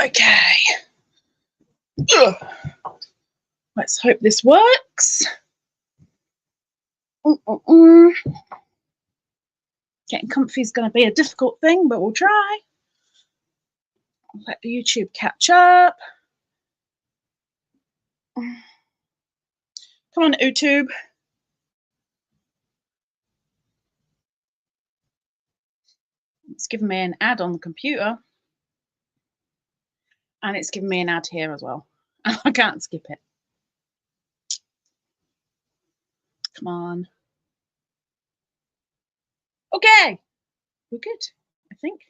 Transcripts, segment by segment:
Okay. Ugh. Let's hope this works. Getting comfy is going to be a difficult thing, but we'll try. Let the YouTube catch up. Come on, YouTube. It's giving me an ad on the computer. And it's giving me an ad here as well. I can't skip it. Come on. Okay. We're good, I think.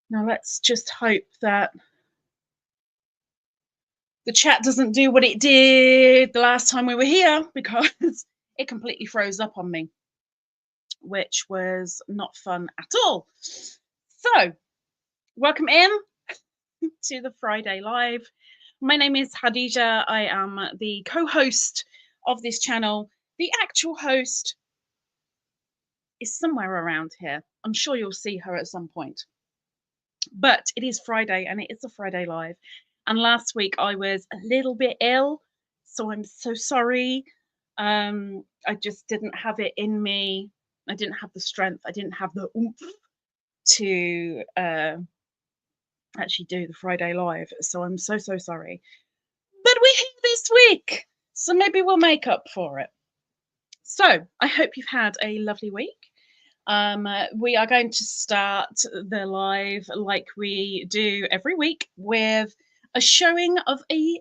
Now let's just hope that the chat doesn't do what it did the last time we were here, because it completely froze up on me, which was not fun at all. So, welcome in to the Friday Live. My name is Hadija. I am the co-host of this channel. The actual host is somewhere around here. I'm sure you'll see her at some point. But it is Friday and it is a Friday Live. And last week I was a little bit ill, so I'm so sorry. I just didn't have it in me. I didn't have the strength. I didn't have the oomph to actually do the Friday Live. So I'm so sorry. But we're here this week, so maybe we'll make up for it. So I hope you've had a lovely week. We are going to start the live like we do every week with a showing of a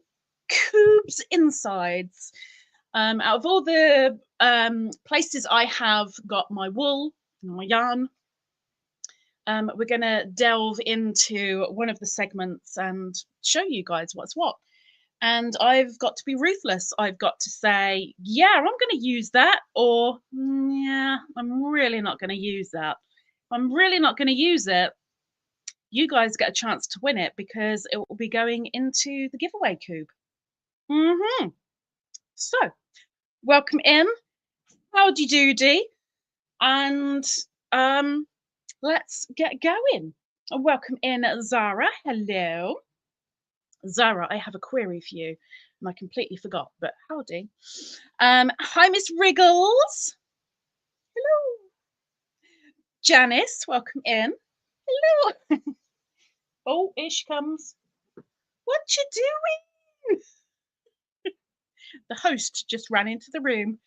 Coob's insides. Out of all the places I have got my wool, my yarn, we're going to delve into one of the segments and show you guys what's what. And I've got to be ruthless. I've got to say, yeah, I'm going to use that, or yeah, I'm really not going to use that. If I'm really not going to use it, you guys get a chance to win it because it will be going into the giveaway Coob. So, welcome in. Howdy doody. And let's get going. Welcome in, Zara. Hello. Zara, I have a query for you, and I completely forgot, but howdy. Hi, Miss Wriggles. Hello. Janice, welcome in. Hello. Oh, here she comes. What you doing? The host just ran into the room.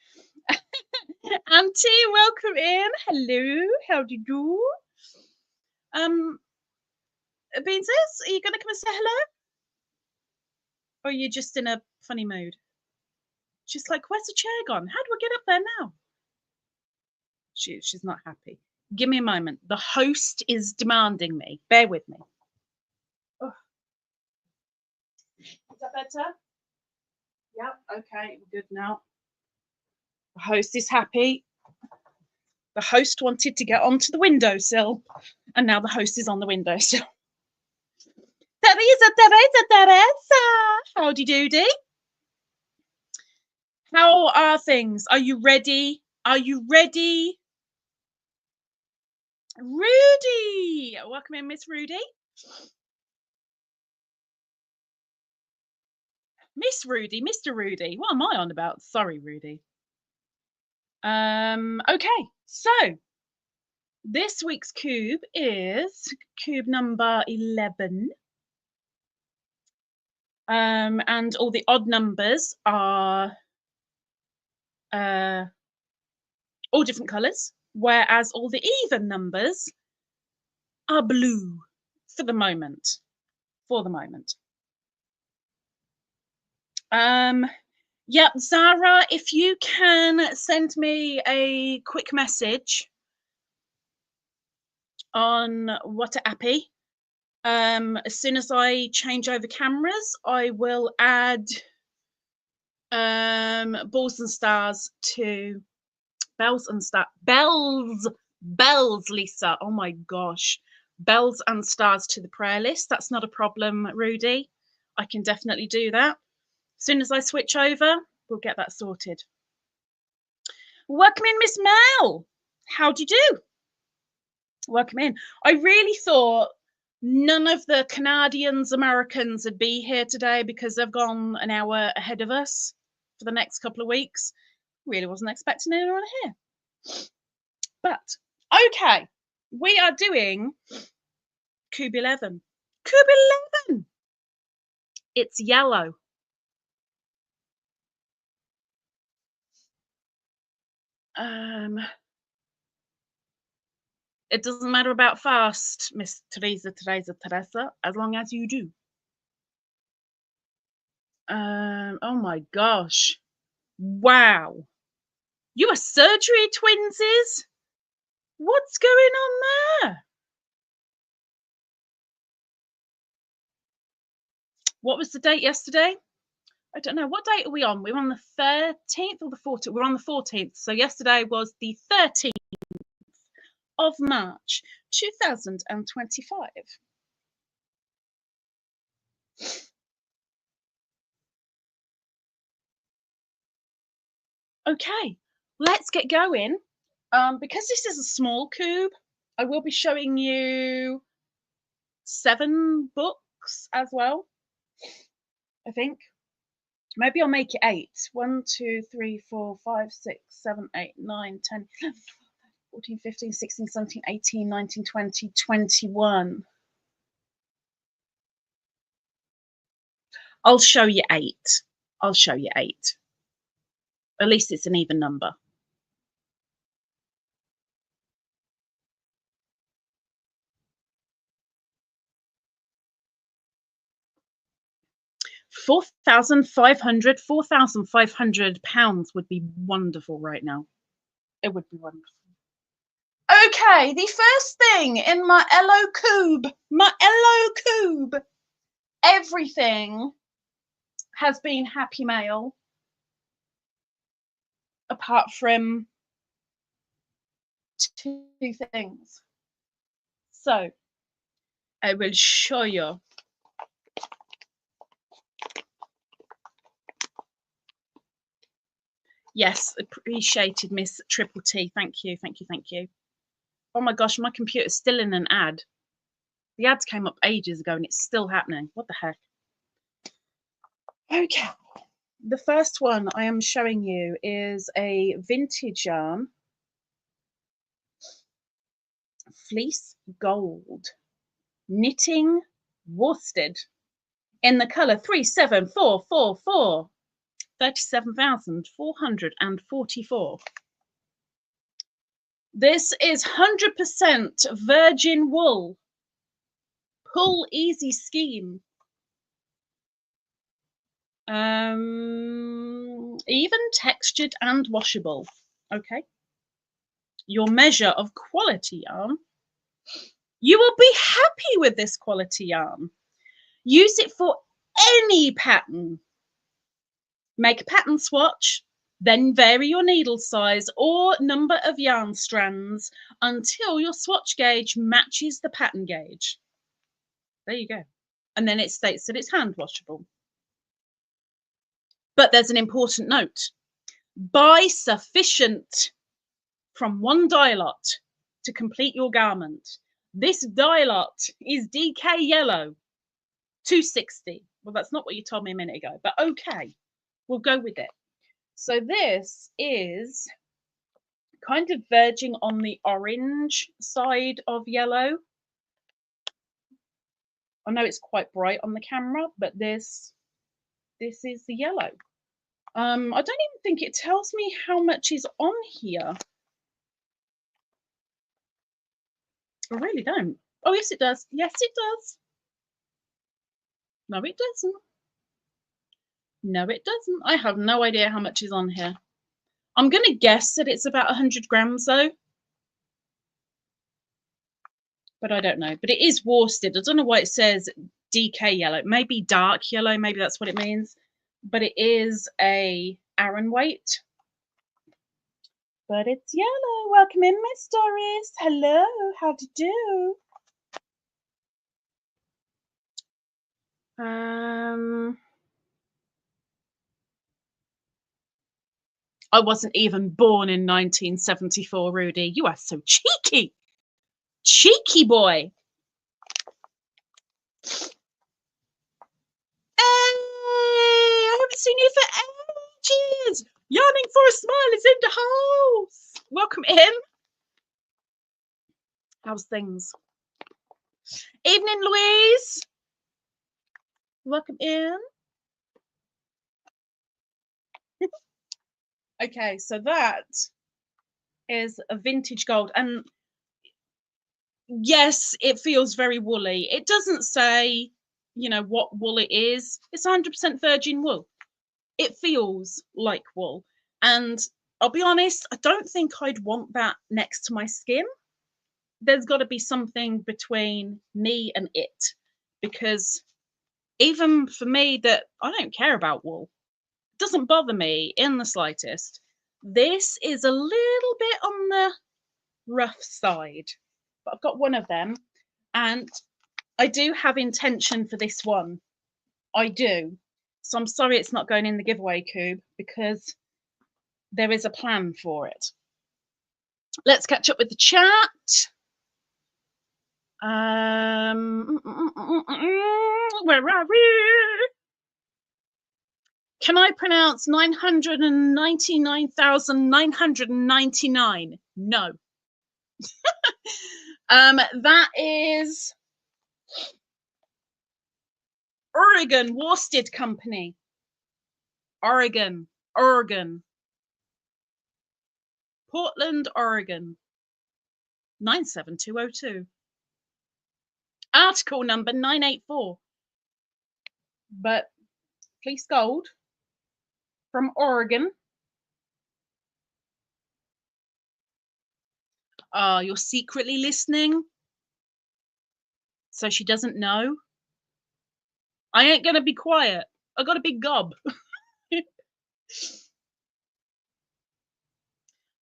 Auntie, welcome in. Hello. How do you do? Beanses, are you going to come and say hello? Or are you just in a funny mood? She's like, where's the chair gone? How do I get up there now? She's not happy. Give me a moment. The host is demanding me. Bear with me. Oh. Is that better? Yeah, okay, we're good now. The host is happy. The host wanted to get onto the windowsill, and now the host is on the windowsill. Teresa. Howdy doody. How are things? Are you ready? Are you ready? Rudy! Welcome in, Miss Rudy. Miss Rudy, Mr. Rudy. What am I on about? Sorry, Rudy. Okay, so this week's Coob is Coob number 11. And all the odd numbers are all different colours, whereas all the even numbers are blue for the moment. Yeah, Zara, if you can send me a quick message on WhatsApp. As soon as I change over cameras, I will add balls and stars to bells, Lisa. Oh my gosh, bells and stars to the prayer list. That's not a problem, Rudy. I can definitely do that. As soon as I switch over, we'll get that sorted. Welcome in, Miss Mel. How do you do? Welcome in. I really thought none of the Canadians, Americans would be here today because they've gone an hour ahead of us for the next couple of weeks. Really wasn't expecting anyone here. But, okay, we are doing Cube 11. Cube 11! It's yellow. It doesn't matter about fast, Miss Teresa, as long as you do. Oh my gosh. Wow. You are surgery twinsies? What's going on there? What was the date yesterday? I don't know. What date are we on? We're on the 13th or the 14th? We're on the 14th. So yesterday was the 13th of March, 2025. Okay, let's get going. Because this is a small cube, I will be showing you 7 books as well, I think. Maybe I'll make it 8. 1, 2, 3, 4, 5, 6, 7, 8, 9, 10, 11, 14, 15, 16, 17, 18, 19, 20, 21. I'll show you 8. I'll show you 8. At least it's an even number. £4,500 would be wonderful right now. It would be wonderful. Okay, the first thing in my Yellow cube, everything has been happy mail, apart from 2 things. So, I will show you. Yes, appreciated, Miss Triple T. Thank you, thank you, thank you. Oh my gosh, my computer's still in an ad. The ads came up ages ago and it's still happening. What the heck? Okay. The first one I am showing you is a vintage yarn. Fleece Gold. Knitting worsted. In the colour 37444. 37,444. This is 100% virgin wool. Pull easy scheme. Even textured and washable. Okay. Your measure of quality yarn. You will be happy with this quality yarn. Use it for any pattern. Make a pattern swatch, then vary your needle size or number of yarn strands until your swatch gauge matches the pattern gauge. There you go. And then it states that it's hand washable. But there's an important note. Buy sufficient from 1 dye lot to complete your garment. This dye lot is Dk.Yellow, 260. Well, that's not what you told me a minute ago, but okay, we'll go with it. So this is kind of verging on the orange side of yellow. I know it's quite bright on the camera, but this is the yellow. I don't even think it tells me how much is on here. I really don't. Oh, yes, it does. Yes, it does. No, it doesn't. No, it doesn't. I have no idea how much is on here. I'm going to guess that it's about 100 grams, though. But I don't know. But it is worsted. I don't know why it says Dk.Yellow. Maybe dark yellow. Maybe that's what it means. But it is a Aran weight. But it's yellow. Welcome in, Miss Doris. Hello. How do you do? I wasn't even born in 1974, Rudy. You are so cheeky. Cheeky boy. Hey, I haven't seen you for ages. Yearning for a smile is in the house. Welcome in. How's things? Evening, Louise. Welcome in. Okay, so that is a vintage gold, and yes, it feels very woolly. It doesn't say, you know, what wool it is. It's 100% virgin wool. It feels like wool, and I'll be honest, I don't think I'd want that next to my skin. There's got to be something between me and it, because even for me, that I don't care about wool, it doesn't bother me in the slightest. This is a little bit on the rough side, but I've got one of them, and I do have intention for this one. I do. So I'm sorry it's not going in the giveaway, Coob, because there is a plan for it. Let's catch up with the chat. Where are we? Can I pronounce 999,999? No. That is Oregon Worsted Company. Oregon. Portland, Oregon. 97202. Article number 984. But fleece gold from Oregon. You're secretly listening, so she doesn't know. I ain't gonna be quiet. I got a big gob.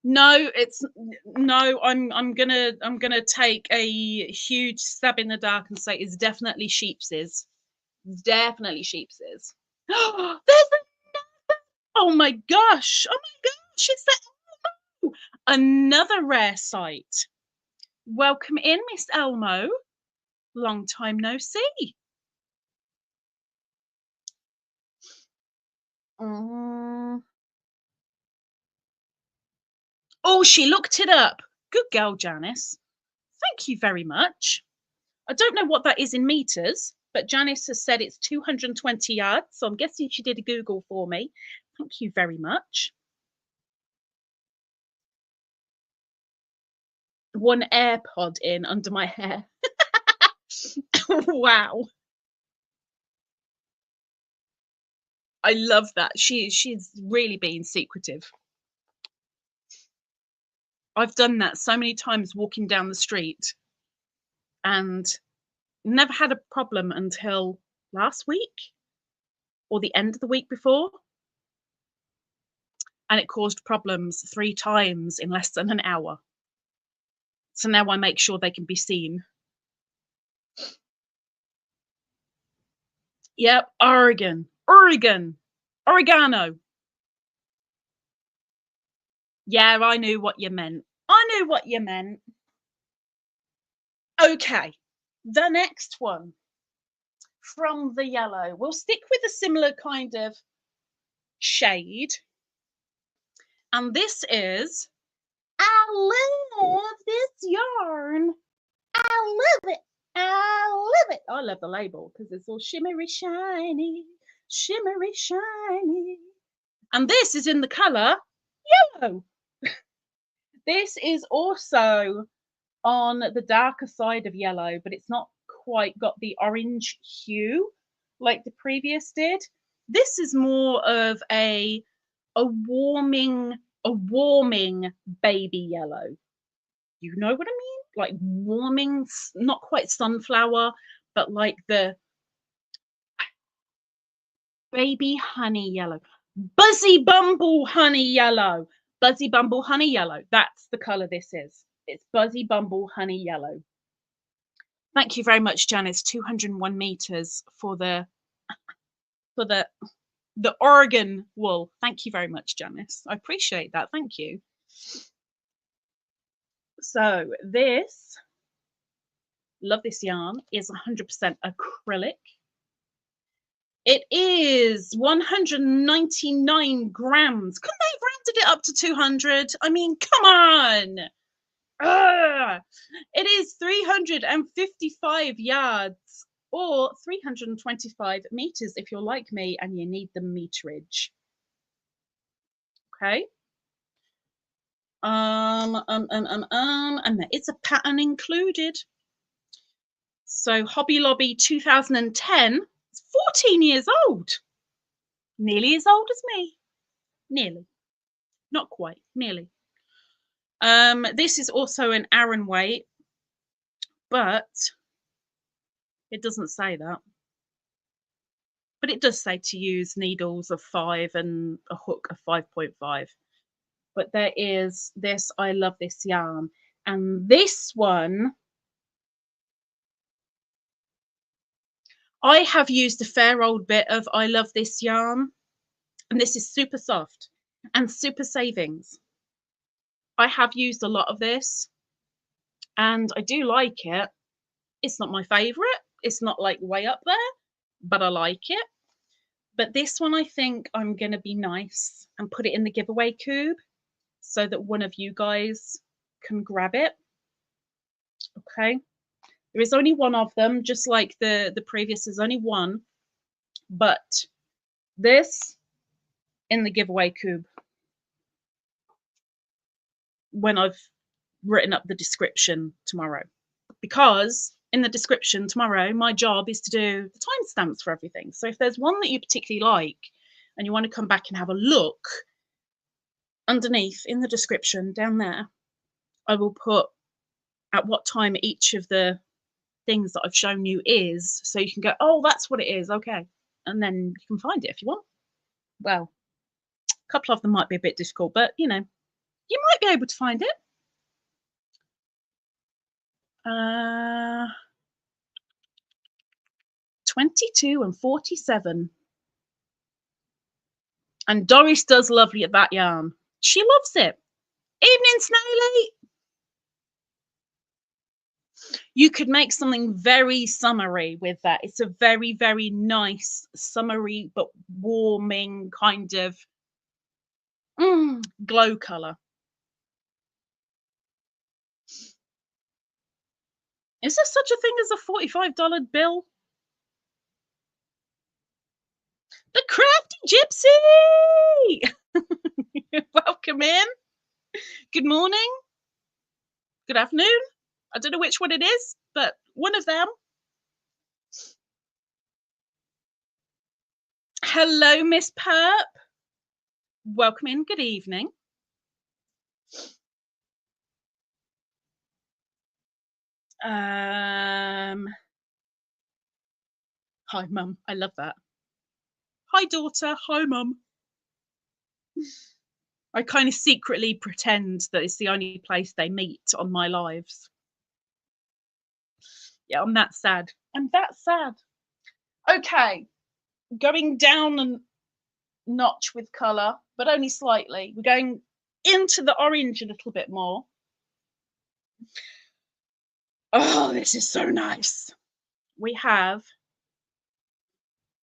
No, I'm gonna take a huge stab in the dark and say it's definitely sheeps's. It's definitely sheeps's. There's another. Oh my gosh! It's that another rare sight. Welcome in, Miss Elmo. Long time no see. Oh, she looked it up. Good girl, Janice. Thank you very much. I don't know what that is in meters, but Janice has said it's 220 yards, so I'm guessing she did a Google for me. Thank you very much. One AirPod in under my hair. Wow. I love that. She's really being secretive. I've done that so many times walking down the street and never had a problem until last week or the end of the week before. And it caused problems 3 times in less than an hour. So now I make sure they can be seen. Yep, Oregon. Oregano. Yeah, I knew what you meant. Okay, the next one from the yellow. We'll stick with a similar kind of shade. And this is, I love this yarn. I love it. I love the label because it's all shimmery shiny. And this is in the colour yellow. This is also on the darker side of yellow, but it's not quite got the orange hue like the previous did. This is more of a warming baby yellow. You know what I mean? Like warming, not quite sunflower, but like the baby honey yellow. Buzzy Bumble honey yellow. Buzzy Bumble honey yellow. That's the colour this is. It's Buzzy Bumble honey yellow. Thank you very much, Janice. 201 meters for the Oregon wool. Thank you very much, Janice. I appreciate that. Thank you. So this love this yarn, is 100% acrylic. It is 199 grams. Couldn't they have rounded it up to 200? I mean, come on. Ugh. It is 355 yards or 325 meters if you're like me and you need the meterage. Okay. And there is a pattern included. So Hobby Lobby 2010. 14 years old, nearly as old as me, nearly, not quite, nearly. This is also an Aran weight, but it doesn't say that. But it does say to use needles of 5 and a hook of 5.5. But there is this, I love this yarn. And this one, I have used a fair old bit of I love this yarn, and this is super soft and super savings. I have used a lot of this and I do like it. It's not my favorite. It's not like way up there, but I like it. But this one, I think I'm going to be nice and put it in the giveaway cube so that one of you guys can grab it. Okay. There is only one of them, just like the previous, there's only one. But this in the giveaway cube when I've written up the description tomorrow. Because in the description tomorrow, my job is to do the timestamps for everything. So if there's one that you particularly like and you want to come back and have a look, underneath in the description down there, I will put at what time each of the things that I've shown you is, so you can go, oh, that's what it is, okay. And then you can find it if you want. Well, a couple of them might be a bit difficult, but you know, you might be able to find it. 22 and 47. And Doris does lovely at that yarn. She loves it. Evening, Snaily. You could make something very summery with that. It's a very, very nice summery but warming kind of glow colour. Is there such a thing as a $45 bill? The Crafty Gypsy! Welcome in. Good morning. Good afternoon. I don't know which one it is, but one of them. Hello, Miss Perp. Welcome in. Good evening. Hi, Mum. I love that. Hi, daughter. Hi, Mum. I kind of secretly pretend that it's the only place they meet on my lives. Yeah, I'm that sad. I'm that sad. Okay, going down a notch with colour, but only slightly. We're going into the orange a little bit more. Oh, this is so nice. We have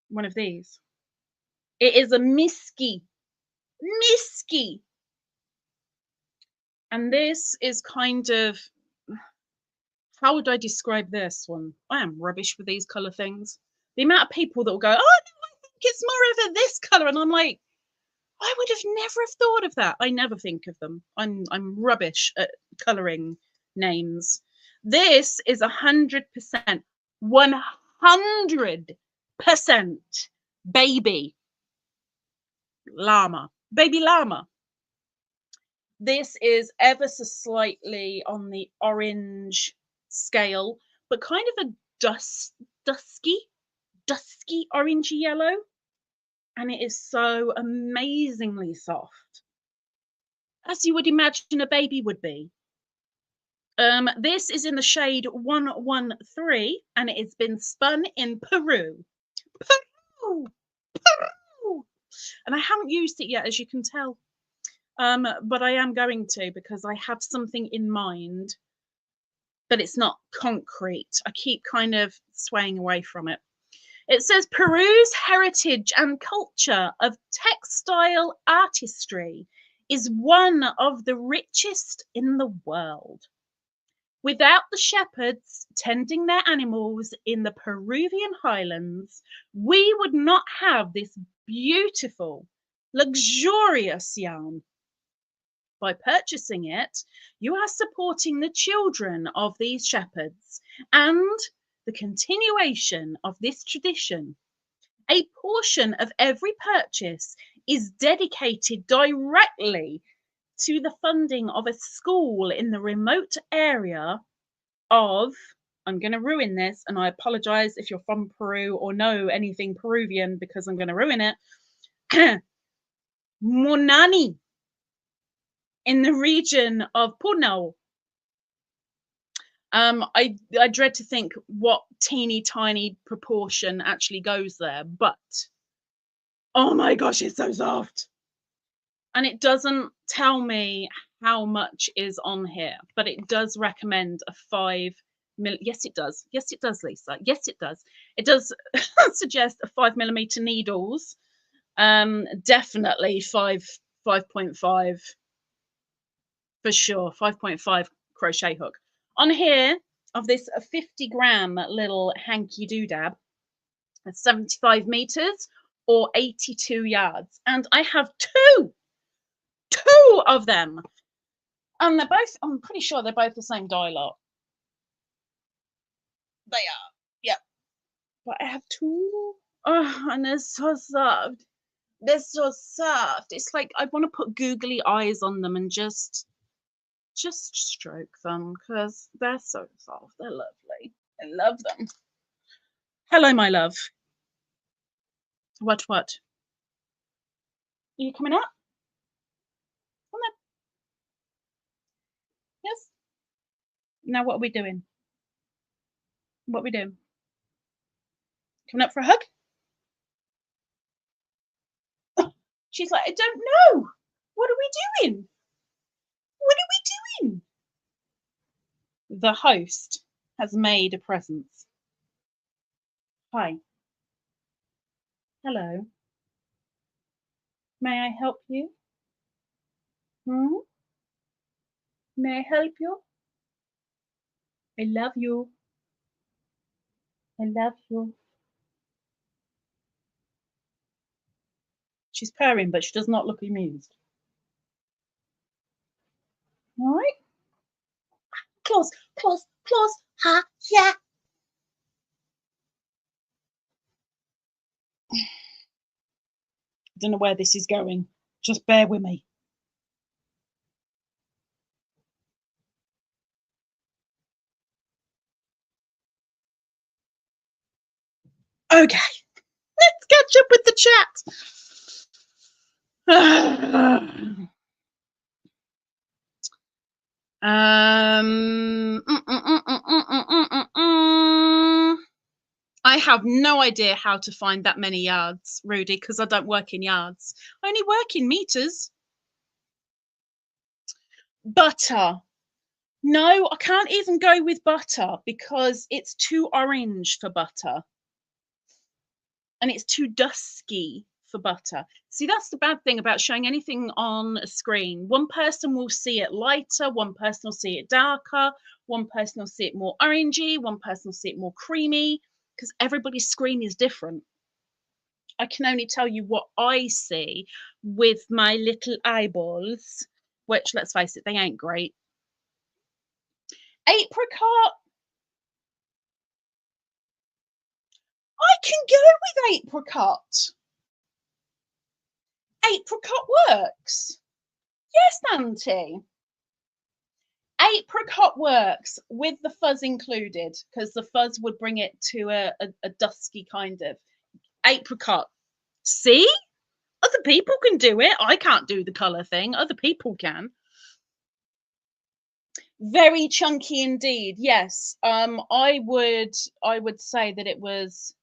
one of these. It is a Miski. Miski. And this is kind of, how would I describe this one? I am rubbish with these colour things. The amount of people that will go, oh, no, I think it's more of this colour. And I'm like, I would have never have thought of that. I never think of them. I'm rubbish at colouring names. This is 100%, 100% baby llama. Baby llama. This is ever so slightly on the orange scale, but kind of a dusky orangey yellow. And it is so amazingly soft, as you would imagine a baby would be. This is in the shade 113, and it has been spun in Peru. Peru! Peru! And I haven't used it yet, as you can tell. But I am going to, because I have something in mind but it's not concrete. I keep kind of swaying away from it. It says Peru's heritage and culture of textile artistry is one of the richest in the world. Without the shepherds tending their animals in the Peruvian highlands, we would not have this beautiful, luxurious yarn. By purchasing it, you are supporting the children of these shepherds and the continuation of this tradition. A portion of every purchase is dedicated directly to the funding of a school in the remote area of, I'm going to ruin this, and I apologize if you're from Peru or know anything Peruvian because I'm going to ruin it. Monani, in the region of Punao. I dread to think what teeny tiny proportion actually goes there, but oh my gosh, it's so soft. And it doesn't tell me how much is on here, but it does recommend a 5 mil. Yes, it does. Yes, it does, Lisa. Yes, it does. It does suggest a 5mm needles. Definitely 5.5 for sure. 5.5 crochet hook. On here of this 50-gram little hanky doodab, 75 meters or 82 yards. And I have two of them. And they're both, I'm pretty sure they're both the same dye lot. They are, yeah. But I have two. Oh, and they're so soft. They're so soft. It's like I want to put googly eyes on them and just stroke them because they're so soft. They're lovely. I love them. Hello, my love. What? Are you coming up? Come on. Yes. Now what are we doing? What are we doing? Coming up for a hug? She's like, I don't know. What are we doing? What are we doing? The host has made a presence. Hi. Hello. May I help you? May I help you? I love you. I love you. She's purring, but she does not look amused. All right. Claws. Ha, yeah. I don't know where this is going. Just bear with me. Okay. Let's catch up with the chat. I have no idea how to find that many yards, Rudy, because I don't work in yards. I only work in meters. Butter. No, I can't even go with butter because it's too orange for butter. And it's too dusky for butter. See, that's the bad thing about showing anything on a screen. One person will see it lighter, one person will see it darker, one person will see it more orangey, one person will see it more creamy, because everybody's screen is different. I can only tell you what I see with my little eyeballs, which, let's face it, they ain't great. Apricot. I can go with apricot. Apricot works. Yes, Auntie. Apricot works with the fuzz included because the fuzz would bring it to a dusky kind of apricot. See? Other people can do it. I can't do the colour thing. Other people can. Very chunky indeed. Yes. I would say that it was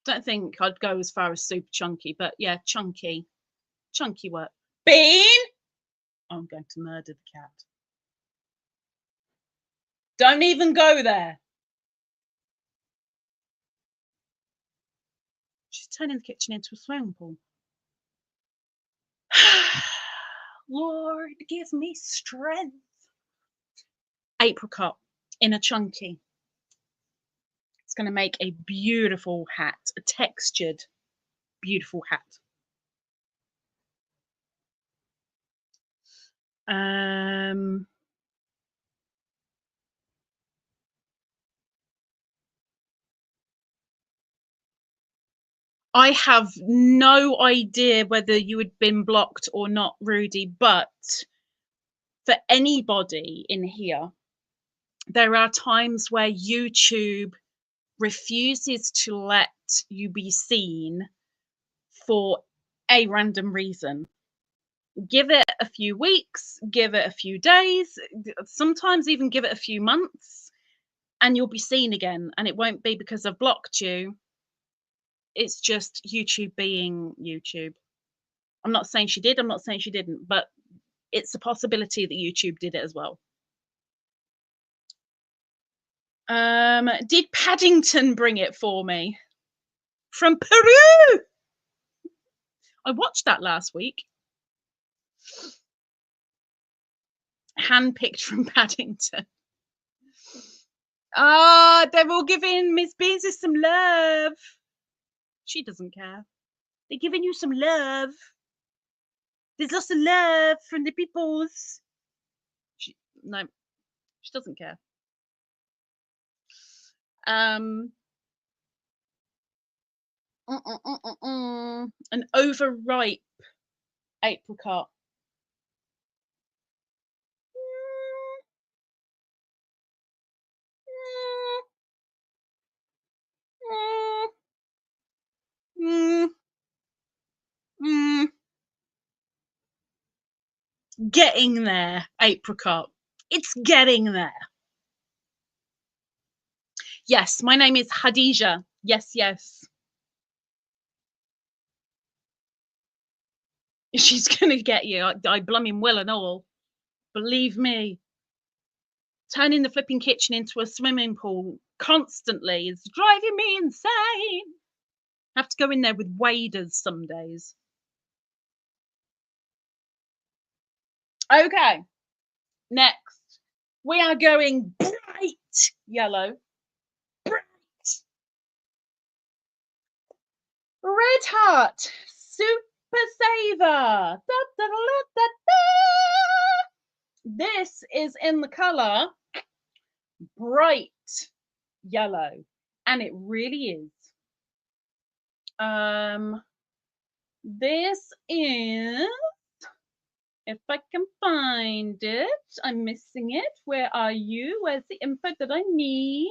Don't think I'd go as far as super chunky, but yeah, chunky work. Bean! I'm going to murder the cat. Don't even go there. She's turning the kitchen into a swimming pool. Lord, give me strength. Apricot in a chunky. It's going to make a beautiful hat, a textured, beautiful hat. I have no idea whether you had been blocked or not, Rudy, but for anybody in here, there are times where YouTube refuses to let you be seen for a random reason. Give it a few weeks, give it a few days, sometimes even give it a few months, and you'll be seen again. And it won't be because I've blocked you. It's just YouTube being YouTube. I'm not saying she did, I'm not saying she didn't, but it's a possibility that YouTube did it as well. Did Paddington bring it for me? From Peru! I watched that last week. Handpicked from Paddington. Ah, they're all giving Miss Beasley some love. She doesn't care. They're giving you some love. There's lots of love from the peoples. No, she doesn't care. An overripe apricot. Getting there, apricot. It's getting there. Yes, my name is Hadija. Yes, yes. She's gonna get you. I blooming will and all. Believe me. Turning the flipping kitchen into a swimming pool constantly is driving me insane. I have to go in there with waders some days. Okay, next we are going bright yellow. Bright. Red Heart Super Saver. Da, da, da, da, da. This is in the color bright yellow, and it really is. This is, if I can find it, I'm missing it. Where are you? Where's the info that I need?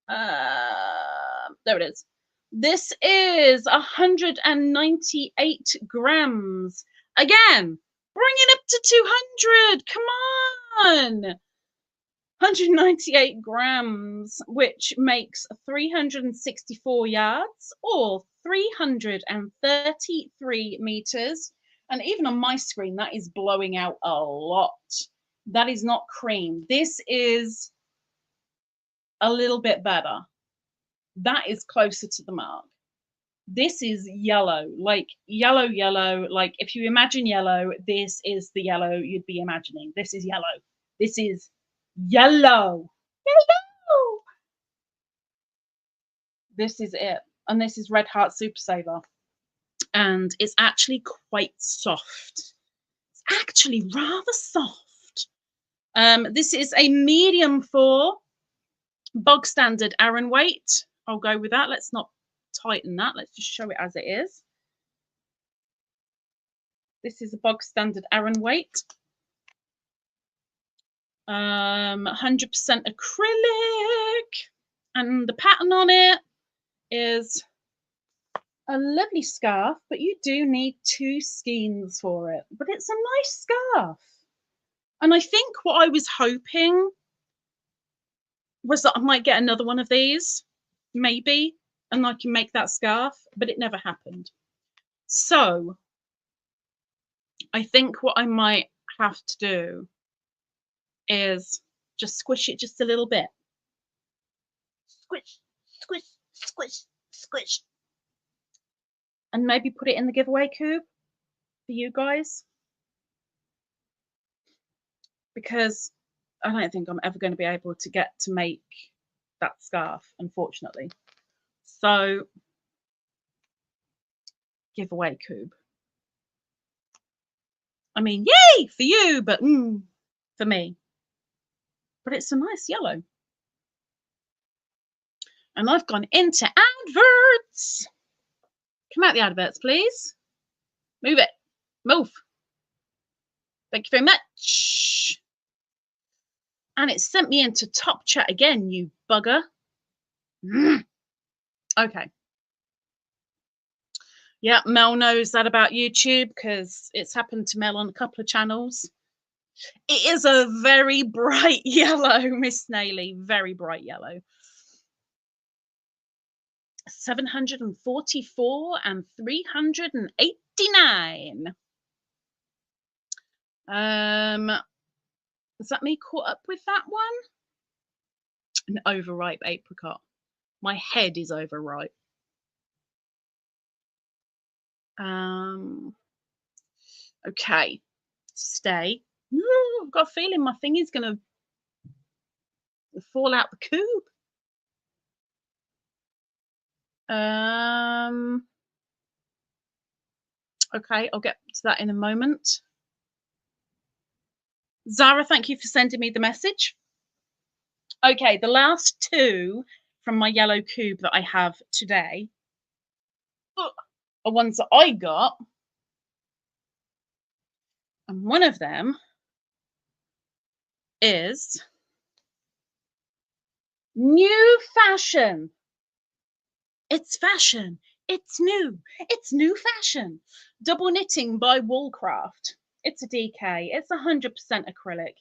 There it is. This is 198 grams. Again, bring it up to 200. Come on. 198 grams, which makes 364 yards or 333 meters. And even on my screen, that is blowing out a lot. That is not cream. This is a little bit better. That is closer to the mark. This is yellow, like yellow. Like if you imagine yellow, this is the yellow you'd be imagining. This is yellow. This is yellow. Yellow. This is it. And this is Red Heart Super Saver. And it's actually quite soft. It's actually rather soft. This is a medium 4 bog standard Aran weight. I'll go with that. Let's not tighten that. Let's just show it as it is. This is a bog standard Aran weight. 100% acrylic, and the pattern on it is a lovely scarf, but you do need 2 skeins for it. But it's a nice scarf. And I think what I was hoping was that I might get another one of these, maybe. and I can make that scarf, but it never happened. So I think what I might have to do is just squish it just a little bit. Squish, squish, squish, squish. And maybe put it in the giveaway coop for you guys. Because I don't think I'm ever going to be able to get to make that scarf, unfortunately. So, giveaway coop. I mean, yay for you, but for me. But it's a nice yellow. And I've gone into adverts. Come out the adverts, please. Move it. Move. Thank you very much. And it sent me into top chat again, you bugger. Okay. Yeah, Mel knows that about YouTube because it's happened to Mel on a couple of channels. It is a very bright yellow, Miss Snaily. Very bright yellow. 744 and 389. Is that me caught up with that one? An overripe apricot. My head is overripe. Okay, stay. Ooh, I've got a feeling my thing is going to fall out the coop. Okay, I'll get to that in a moment. Zara, thank you for sending me the message. Okay, the last two from my yellow cube that I have today are ones that I got. And one of them is New Fashion. It's fashion. It's new. It's new fashion. Double knitting by Woolraft. It's a DK. It's 100% acrylic.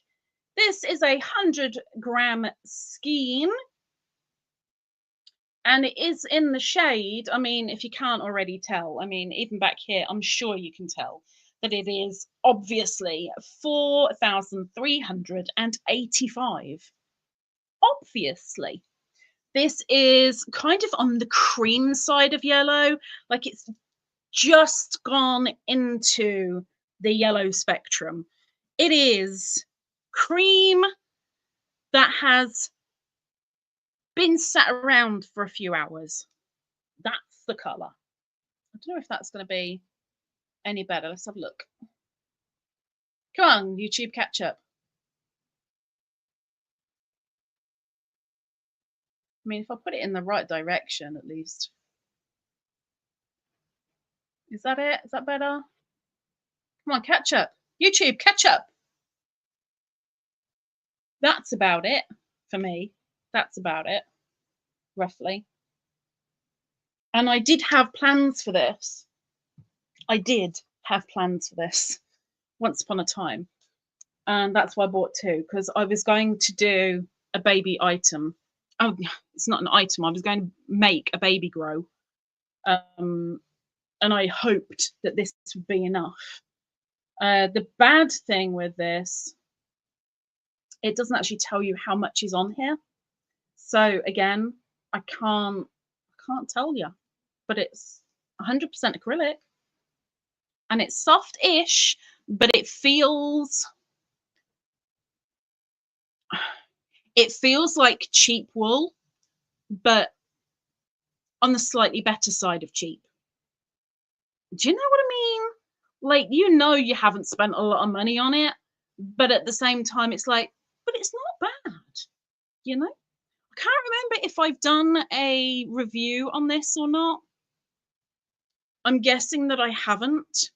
This is a 100-gram skein. And it is in the shade, I mean, if you can't already tell, I mean, even back here, I'm sure you can tell that it is obviously 4,385. Obviously. This is kind of on the cream side of yellow, like it's just gone into the yellow spectrum. It is cream that has been sat around for a few hours. That's the colour. I don't know if that's going to be any better. Let's have a look. Come on, YouTube, catch up. I mean, if I put it in the right direction, at least. Is that it? Is that better? Come on, catch up. YouTube, catch up. That's about it for me. That's about it, roughly. And I did have plans for this. I did have plans for this once upon a time. And that's why I bought two, because I was going to do a baby item. Oh, it's not an item. I was going to make a baby grow. And I hoped that this would be enough. The bad thing with this, it doesn't actually tell you how much is on here. So again, I can't tell you, but it's 100% acrylic and it's soft-ish, but it feels like cheap wool, but on the slightly better side of cheap. Do you know what I mean? Like, you know, you haven't spent a lot of money on it, but at the same time, it's like, but it's not bad, you know? I can't remember if I've done a review on this or not. I'm guessing that I haven't.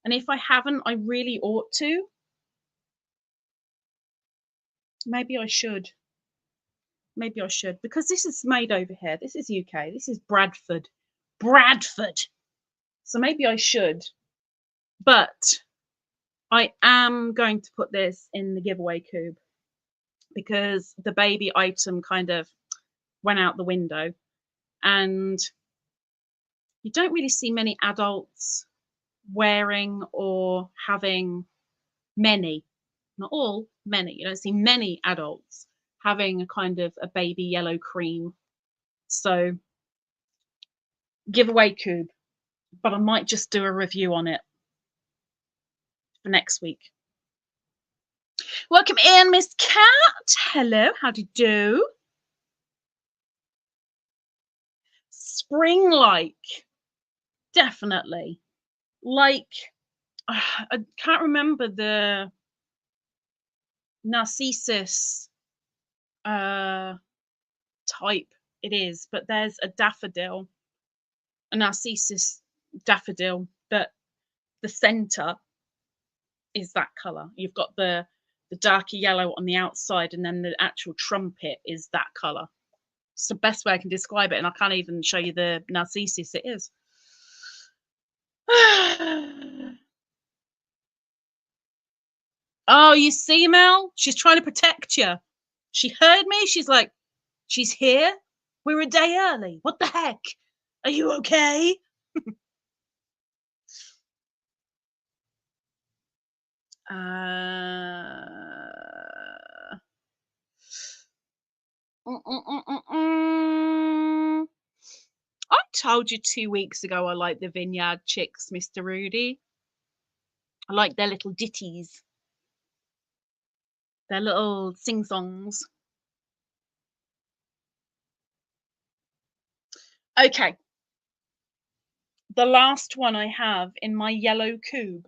And if I haven't, I really ought to. Maybe I should. Maybe I should, because this is made over here. This is UK. This is Bradford. Bradford. So maybe I should. But I am going to put this in the giveaway cube because the baby item kind of went out the window. and you don't really see many adults wearing or having many, not all, many. You don't see many adults having a kind of a baby yellow cream. So giveaway coupe, but I might just do a review on it for next week. Welcome in, Miss Cat. Hello, how do you do? Spring-like, definitely. Like, I can't remember the Narcissus type it is, but there's a daffodil, a Narcissus daffodil, but the center is that color. You've got the darker yellow on the outside, and then the actual trumpet is that color. It's the best way I can describe it, and I can't even show you the Narcissus it is. Oh, you see, Mel? She's trying to protect you. She heard me. She's like, she's here. We're a day early. What the heck? Are you okay? I told you 2 weeks ago I like the Vineyard Chicks, Mr. Rudy. I like their little ditties. Their little sing-songs. Okay. The last one I have in my yellow cube.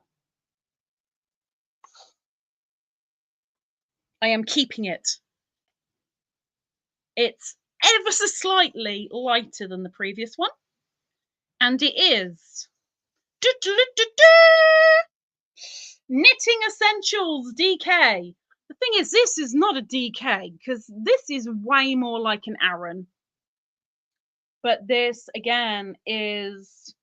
I am keeping it. It's ever so slightly lighter than the previous one. And it is Knitting Essentials DK. The thing is, this is not a DK because this is way more like an Aran. But this, again, is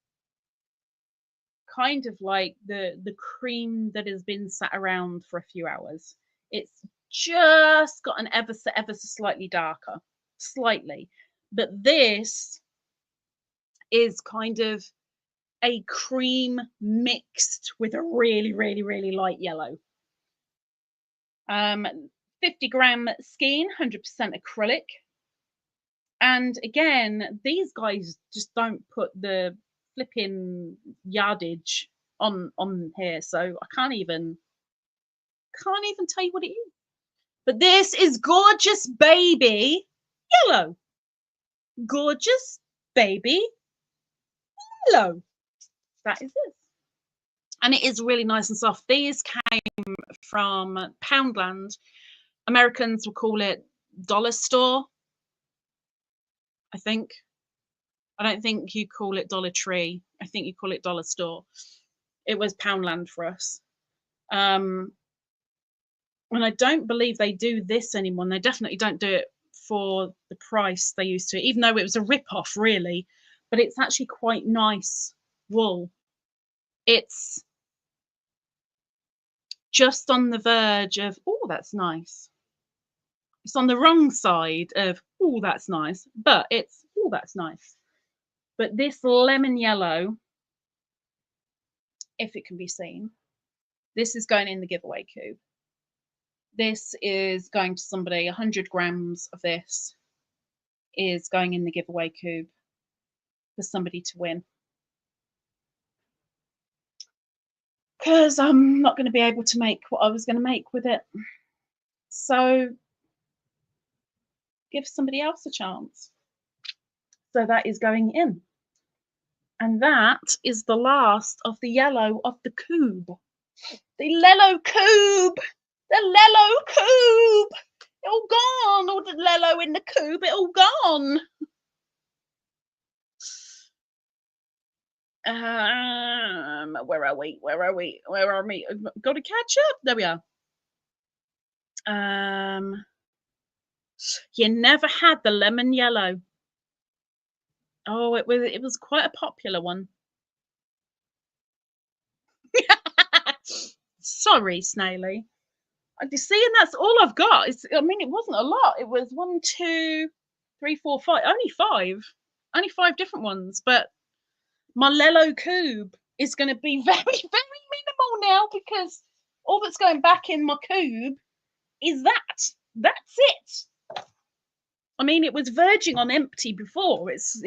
kind of like the cream that has been sat around for a few hours. It's just got an ever so slightly darker, slightly. But this is kind of a cream mixed with a really, really, really light yellow. 50-gram skein, 100% acrylic. And again, these guys just don't put the flipping yardage on here, so I can't even tell you what it is. But this is gorgeous baby yellow. Gorgeous baby yellow. That is it. And it is really nice and soft. These came from Poundland. Americans will call it dollar store, I think. I don't think you call it Dollar Tree. I think you call it dollar store. It was Poundland for us. And I don't believe they do this anymore. And they definitely don't do it for the price they used to, even though it was a rip-off, really. But it's actually quite nice wool. It's just on the verge of, oh, that's nice. It's on the wrong side of, oh, that's nice. But it's, oh, that's nice. But this lemon yellow, if it can be seen, this is going in the giveaway cube. This is going to somebody. 100 grams of this is going in the giveaway cube for somebody to win. Because I'm not going to be able to make what I was going to make with it. So give somebody else a chance. So that is going in. And that is the last of the yellow of the cube. The Lello cube! The Lello cube! It all gone! All the Lello in the cube, it all gone! Where are we? Where are we? Where are we? Got to catch up. There we are. You never had the lemon yellow. Oh, it was quite a popular one. Sorry, Snaily. You see, and that's all I've got. I mean, it wasn't a lot. It was 1, 2, 3, 4, 5. Only 5. only 5 different ones, but my Lello cube is going to be very, very minimal now because all that's going back in my cube is that. That's it. I mean, it was verging on empty before. It's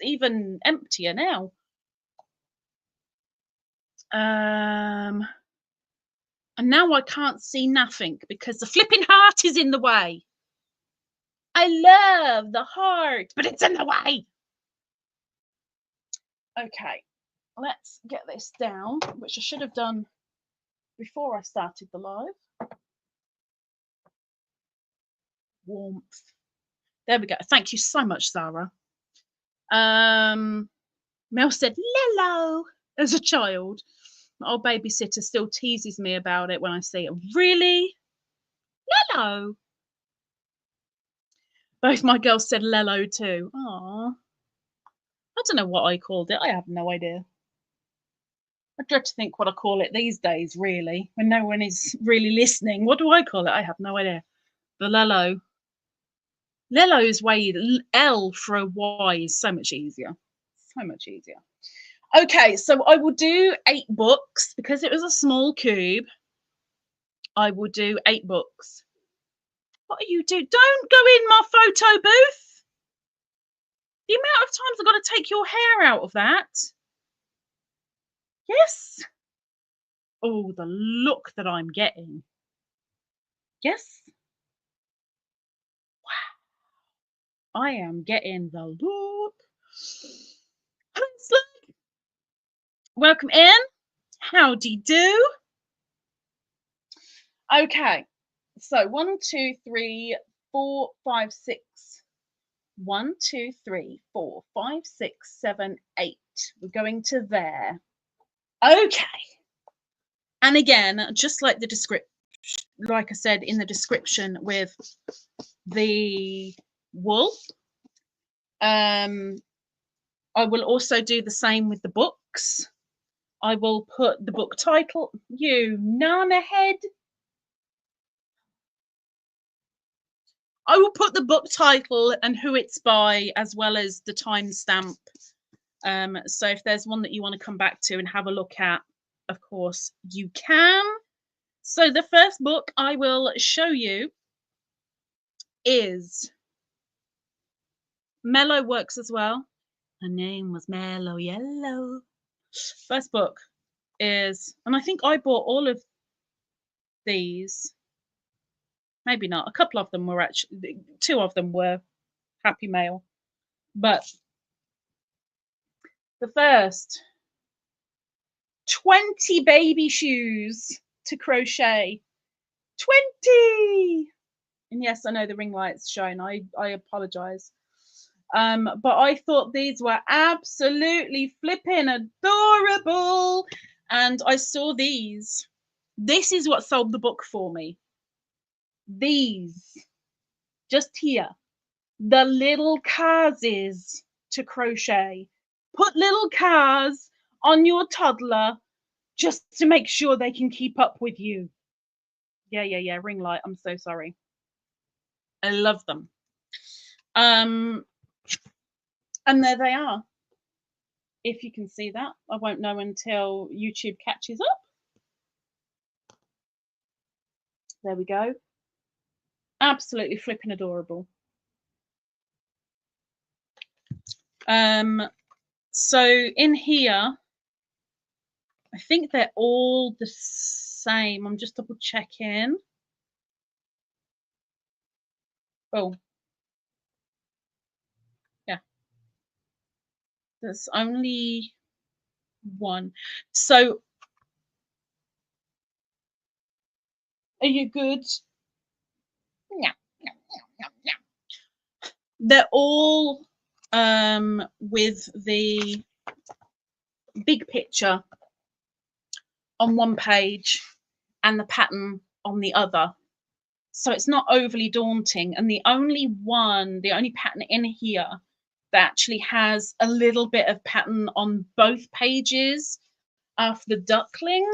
even emptier now. And now I can't see nothing because the flipping heart is in the way. I love the heart, but it's in the way. Okay, let's get this down, which I should have done before I started the live. Warmth. There we go. Thank you so much, Sarah. Mel said Lello as a child. My old babysitter still teases me about it when I see it. Really? Lello? Both my girls said Lello too. Aww. I don't know what I called it. I have no idea. I dread to think what I call it these days, really, when no one is really listening. What do I call it? I have no idea. The Lello. Lello's way, L for a Y is so much easier. So much easier. Okay, so I will do 8 books because it was a small cube. I will do 8 books. What are you doing? Don't go in my photo booth. The amount of times I've got to take your hair out of that. Yes. Oh, the look that I'm getting. Yes. Wow. I am getting the look. Welcome in. Howdy do. Okay. So 1, 2, 3, 4, 5, 6. 1, 2, 3, 4, 5, 6, 7, 8. We're going to there. Okay. And again, just like the description, like I said in the description with the wool, I will also do the same with the books. I will put the book title, you nana head. I will put the book title and who it's by, as well as the timestamp. So if there's one that you want to come back to and have a look at, of course you can. So the first book I will show you is Mellow works as well. Her name was Dk.Yellow. First book is, and I think I bought all of these. Maybe not. A couple of them were actually, 2 of them were Happy Mail. But the first, 20 baby shoes to crochet. 20! And yes, I know the ring light's showing. I apologize. But I thought these were absolutely flipping adorable. And I saw these. This is what sold the book for me. These. Just here. The little cars to crochet. Put little cars on your toddler just to make sure they can keep up with you. Yeah, ring light. I'm so sorry. I love them. And there they are. If you can see that, I won't know until YouTube catches up. There we go. Absolutely flipping adorable. So in here, I think they're all the same. I'm just double checking. Oh, yeah. There's only one. So are you good? Yeah. They're all with the big picture on one page and the pattern on the other. So it's not overly daunting. And the only pattern in here that actually has a little bit of pattern on both pages of the duckling.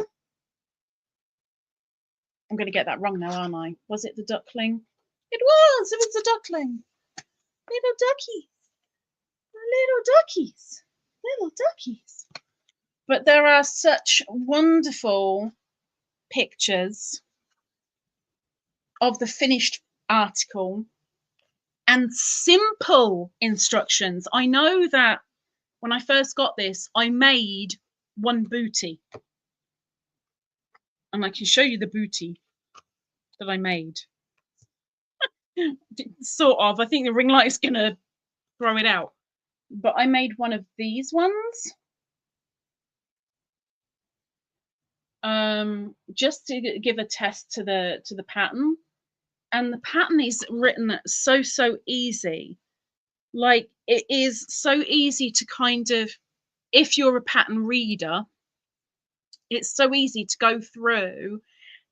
I'm going to get that wrong now, aren't I? Was it the duckling? It was the duckling. Little ducky. little duckies, little duckies. But there are such wonderful pictures of the finished article and simple instructions. I know that when I first got this, I made one booty, and I can show you the booty that I made. Sort of. I think the ring light is gonna throw it out, but I made one of these ones just to give a test to the pattern, and the pattern is written so easy. Like, it is so easy to kind of, if you're a pattern reader, it's so easy to go through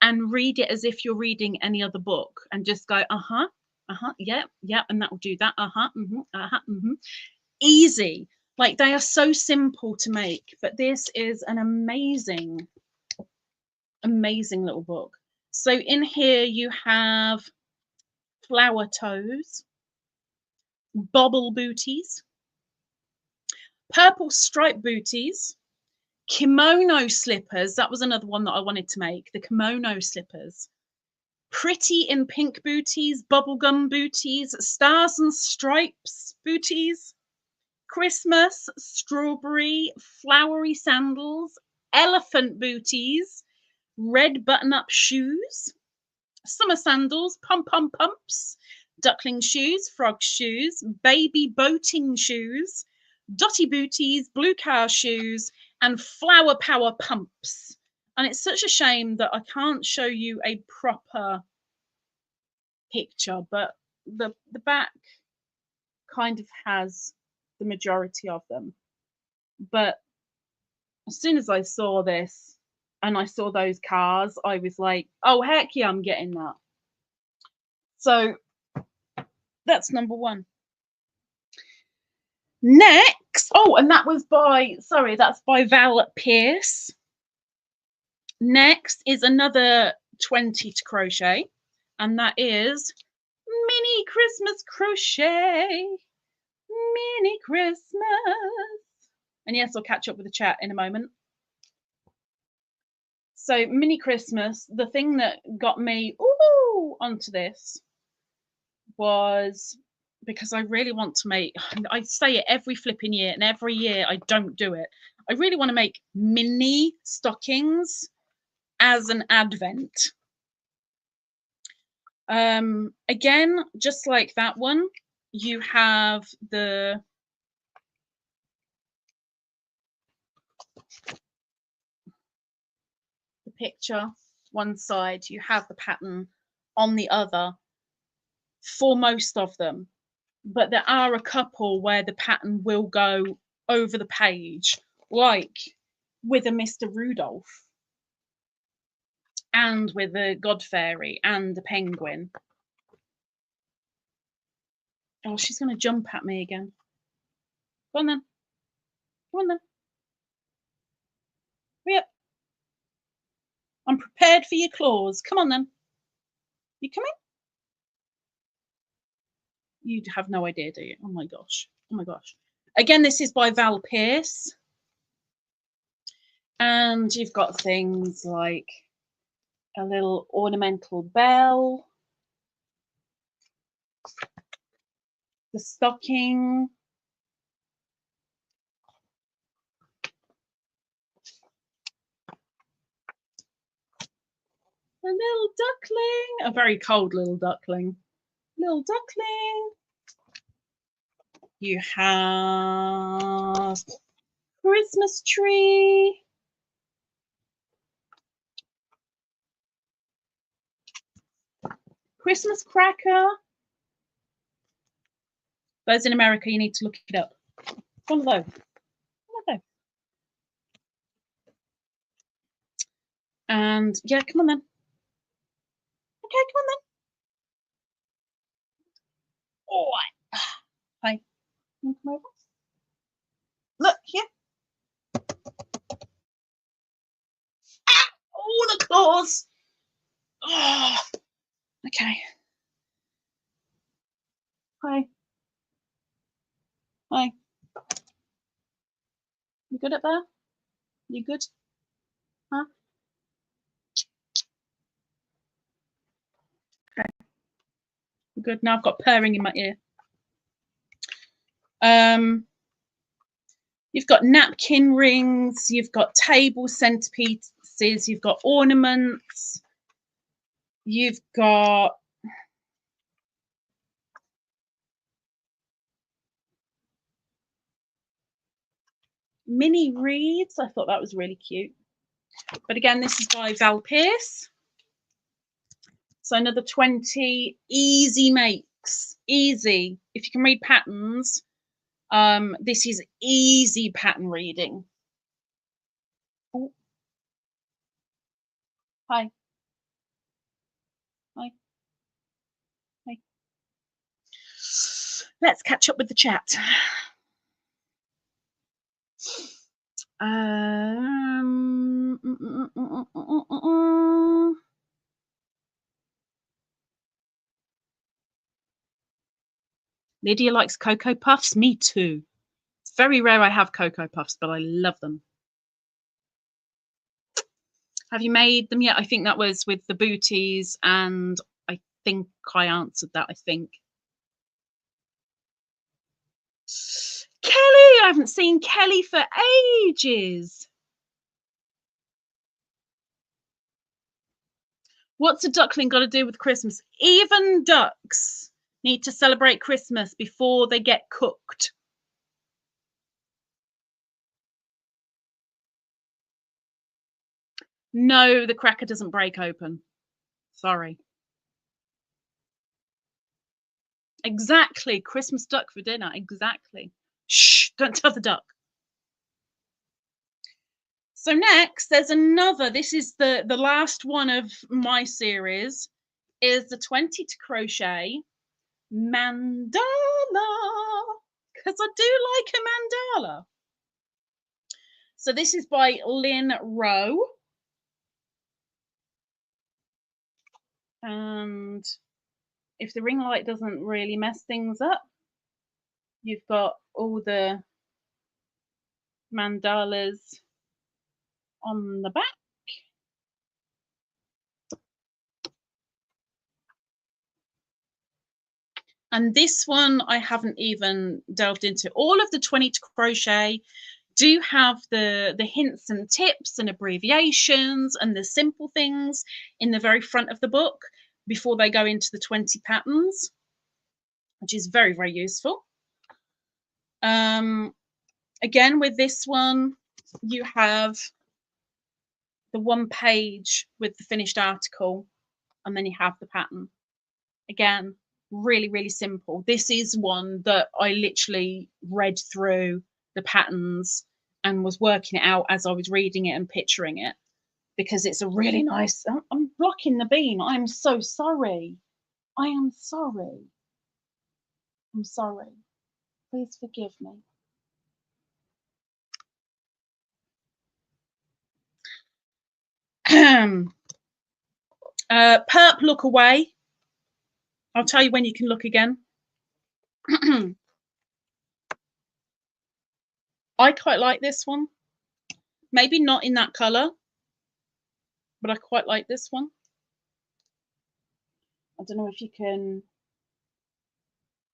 and read it as if you're reading any other book and just go, yeah, and that will do that, easy. Like, they are so simple to make, but this is an amazing little book. So in here you have flower toes, bobble booties, purple stripe booties, kimono slippers. That was another one that I wanted to make, the kimono slippers. Pretty in pink booties, bubblegum booties, stars and stripes booties, Christmas, strawberry, flowery sandals, elephant booties, red button-up shoes, summer sandals, pom-pom pumps, duckling shoes, frog shoes, baby boating shoes, dotty booties, blue cow shoes, and flower power pumps. And it's such a shame that I can't show you a proper picture, but the back kind of has the majority of them. But as soon as I saw this and I saw those cars, I was like, oh heck yeah, I'm getting that. So that's number one. Next, oh, and that was by, sorry, that's by Val Pierce. Next is another 20 to crochet, and that is Mini Christmas Crochet. Mini Christmas. And yes, I'll catch up with the chat in a moment. So Mini Christmas, the thing that got me onto this was because I really want to make, I say it every flipping year, and every year I don't do it. I really want to make mini stockings as an advent. Again, just like that one, you have the picture one side, you have the pattern on the other for most of them, but there are a couple where the pattern will go over the page, like with a Mr. Rudolph and with a God Fairy and a penguin. Oh, she's going to jump at me again. Go on then. Go on then. Yep. I'm prepared for your claws. Come on then. You coming? You have no idea, do you? Oh my gosh. Oh my gosh. Again, this is by Val Pierce. And you've got things like a little ornamental bell, the stocking, a little duckling, a very cold little duckling. Little duckling. You have Christmas tree. Christmas cracker. Those in America, you need to look it up. One of those. One of those. And yeah, come on then. Okay, come on then. All right. Hi. Come over. Look here. Ah! Oh, the claws. Oh. Okay. Hi. Hi. You good up there? You good? Huh? Okay. Good. Now I've got purring in my ear. You've got napkin rings, you've got table centerpieces, you've got ornaments, you've got mini reeds. I thought that was really cute. But again, this is by Val Pierce. So another 20 easy makes. Easy. If you can read patterns, this is easy pattern reading. Oh. Hi. Hi. Hi. Let's catch up with the chat. Lydia likes Cocoa Puffs. Me too. It's very rare I have Cocoa Puffs, but I love them. Have you made them yet? I think that was with the booties, and I think I answered that, I think. Kelly! I haven't seen Kelly for ages. What's a duckling got to do with Christmas? Even ducks need to celebrate Christmas before they get cooked. No, the cracker doesn't break open. Sorry. Exactly. Christmas duck for dinner. Exactly. Shh, don't tell the duck. So next, there's another. This is the last one of my series, is the 20 to crochet mandala, because I do like a mandala. So this is by Lynne Rowe. And if the ring light doesn't really mess things up, you've got all the mandalas on the back. And this one I haven't even delved into. All of the 20 to crochet do have the hints and tips and abbreviations and the simple things in the very front of the book before they go into the 20 patterns, which is very, very useful. Again, with this one, you have the one page with the finished article, and then you have the pattern. Again, really, really simple. This is one that I literally read through the patterns and was working it out as I was reading it and picturing it, because it's a really nice. I'm blocking the bean. I'm so sorry. I am sorry. I'm sorry. Please forgive me. Perp, look away. I'll tell you when you can look again. I quite like this one. Maybe not in that colour, but I quite like this one. I don't know if you can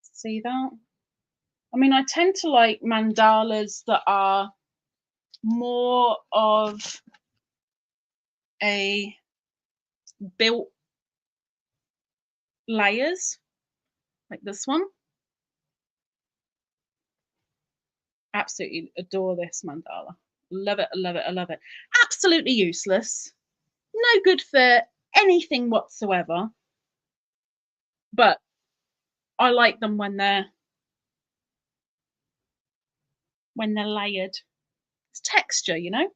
see that. I mean, I tend to like mandalas that are more of a built layers, like this one. Absolutely adore this mandala. Love it, I love it, I love it. Absolutely useless. No good for anything whatsoever. But I like them when they're layered. It's texture, you know.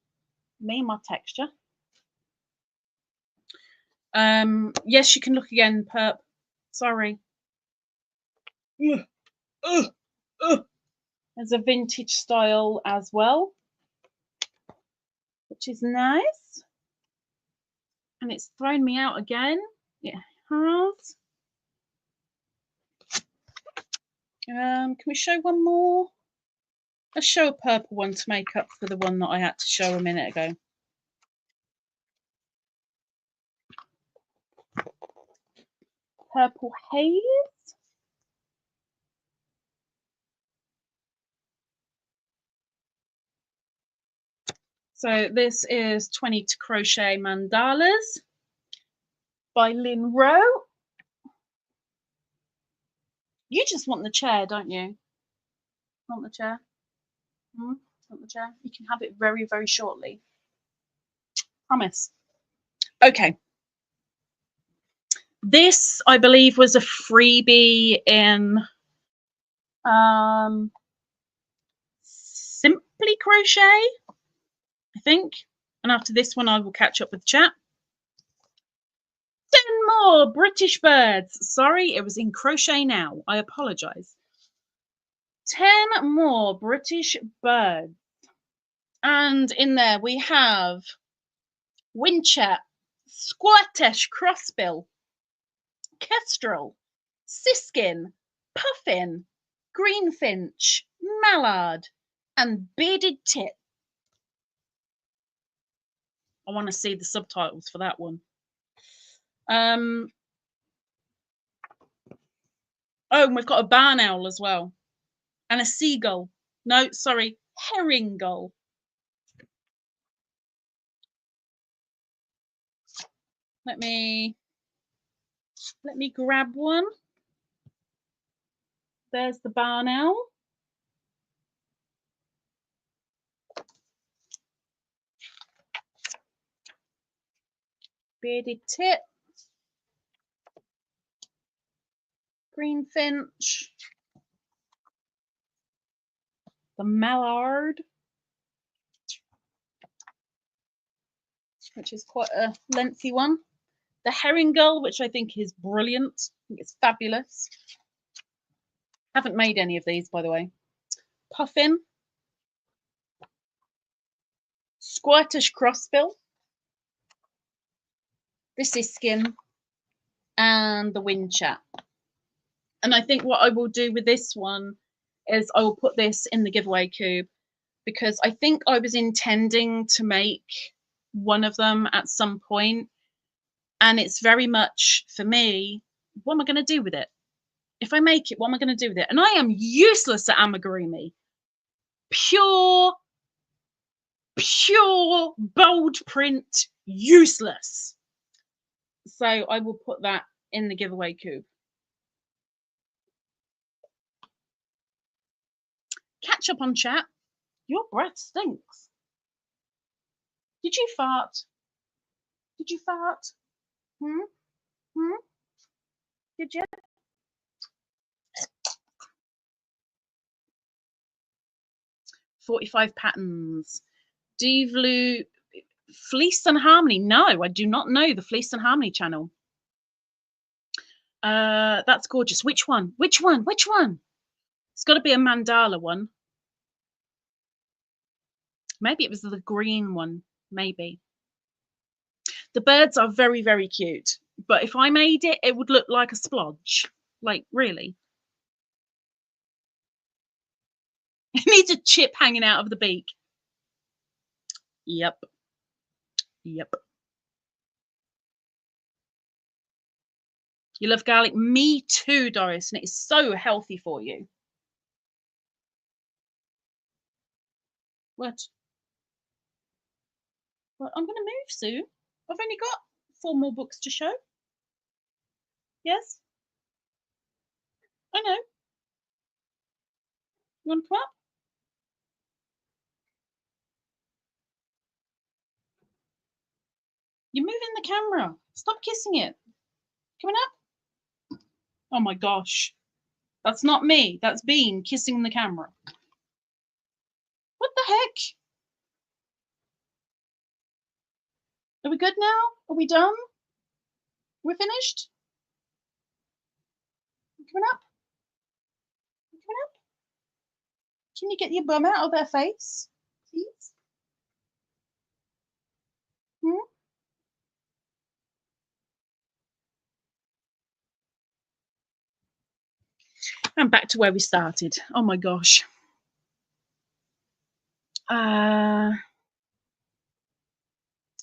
Me and my texture. Yes, you can look again, Perp. Sorry. There's a vintage style as well, which is nice. And it's thrown me out again. It has. Can we show one more? Let's show a purple one to make up for the one that I had to show a minute ago. Purple haze. So this is 20 to Crochet Mandalas by Lynne Rowe. You just want the chair, don't you? Want the chair? Want the chair? You can have it very, very shortly. Promise. Okay. This, I believe, was a freebie in Simply Crochet, I think. And after this one, I will catch up with chat. 10 more British birds. Sorry, it was in Crochet Now. I apologise. 10 more British birds. And in there we have Winchet, Scottish Crossbill, Kestrel, Siskin, Puffin, Greenfinch, Mallard, and Bearded Tit. I want to see the subtitles for that one. Oh, and we've got a barn owl as well. And a seagull. No, sorry, herring gull. Let me grab one. There's the barn owl. Bearded tit. Greenfinch. The mallard, which is quite a lengthy one. The herring gull, which I think is brilliant. I think it's fabulous. Haven't made any of these, by the way. Puffin. Scottish crossbill. The siskin. And the winchet. And I think what I will do with this one is I will put this in the giveaway cube, because I think I was intending to make one of them at some point, and it's very much for me, what am I going to do with it? If I make it, what am I going to do with it? And I am useless at amigurumi. Pure bold print, useless. So I will put that in the giveaway cube. Catch up on chat. Your breath stinks. Did you fart? Did you fart? Did you? "45 patterns. Devlu Fleece and Harmony." No, I do not know the Fleece and Harmony channel. That's gorgeous. Which one? Which one? Which one? It's got to be a mandala one. Maybe it was the green one. Maybe. The birds are very, very cute. But if I made it, it would look like a splodge. Like, really. It needs a chip hanging out of the beak. Yep. Yep. You love garlic? Me too, Doris. And it is so healthy for you. What? Well, I'm going to move soon. I've only got 4 more books to show. Yes? I know. You want to come up? You're moving the camera. Stop kissing it. Coming up? Oh my gosh. That's not me. That's Bean kissing the camera. What the heck? Are we good now? Are we done? We're finished? Coming up? Coming up? Can you get your bum out of their face, please? And back to where we started. Oh my gosh. I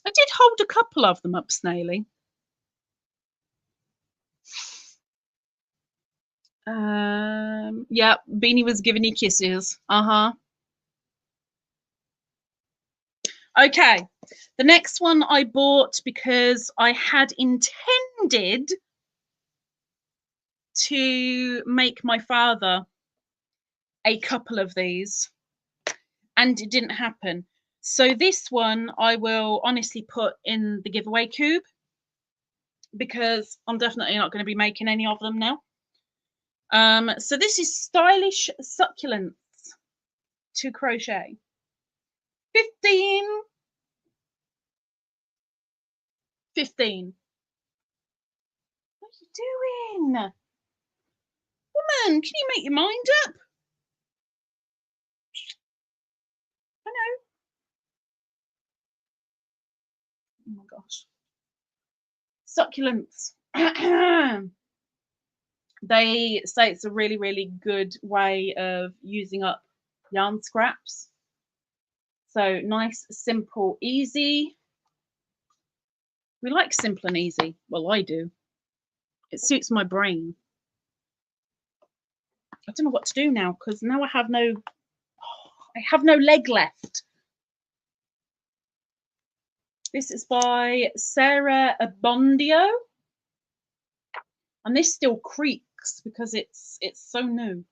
did hold a couple of them up, Snaily. Yeah, Beanie was giving you kisses. Okay, the next one I bought because I had intended to make my father a couple of these, and it didn't happen. So this one I will honestly put in the giveaway cube because I'm definitely not going to be making any of them now. So this is Stylish Succulents to Crochet. 15. What are you doing? Woman, can you make your mind up? I know. Oh my gosh. Succulents. They say it's a really, really good way of using up yarn scraps. So nice, simple, easy. We like simple and easy. Well, I do. It suits my brain. I don't know what to do now because now I have no leg left. This is by Sarah Abbondio, and this still creaks because it's so new.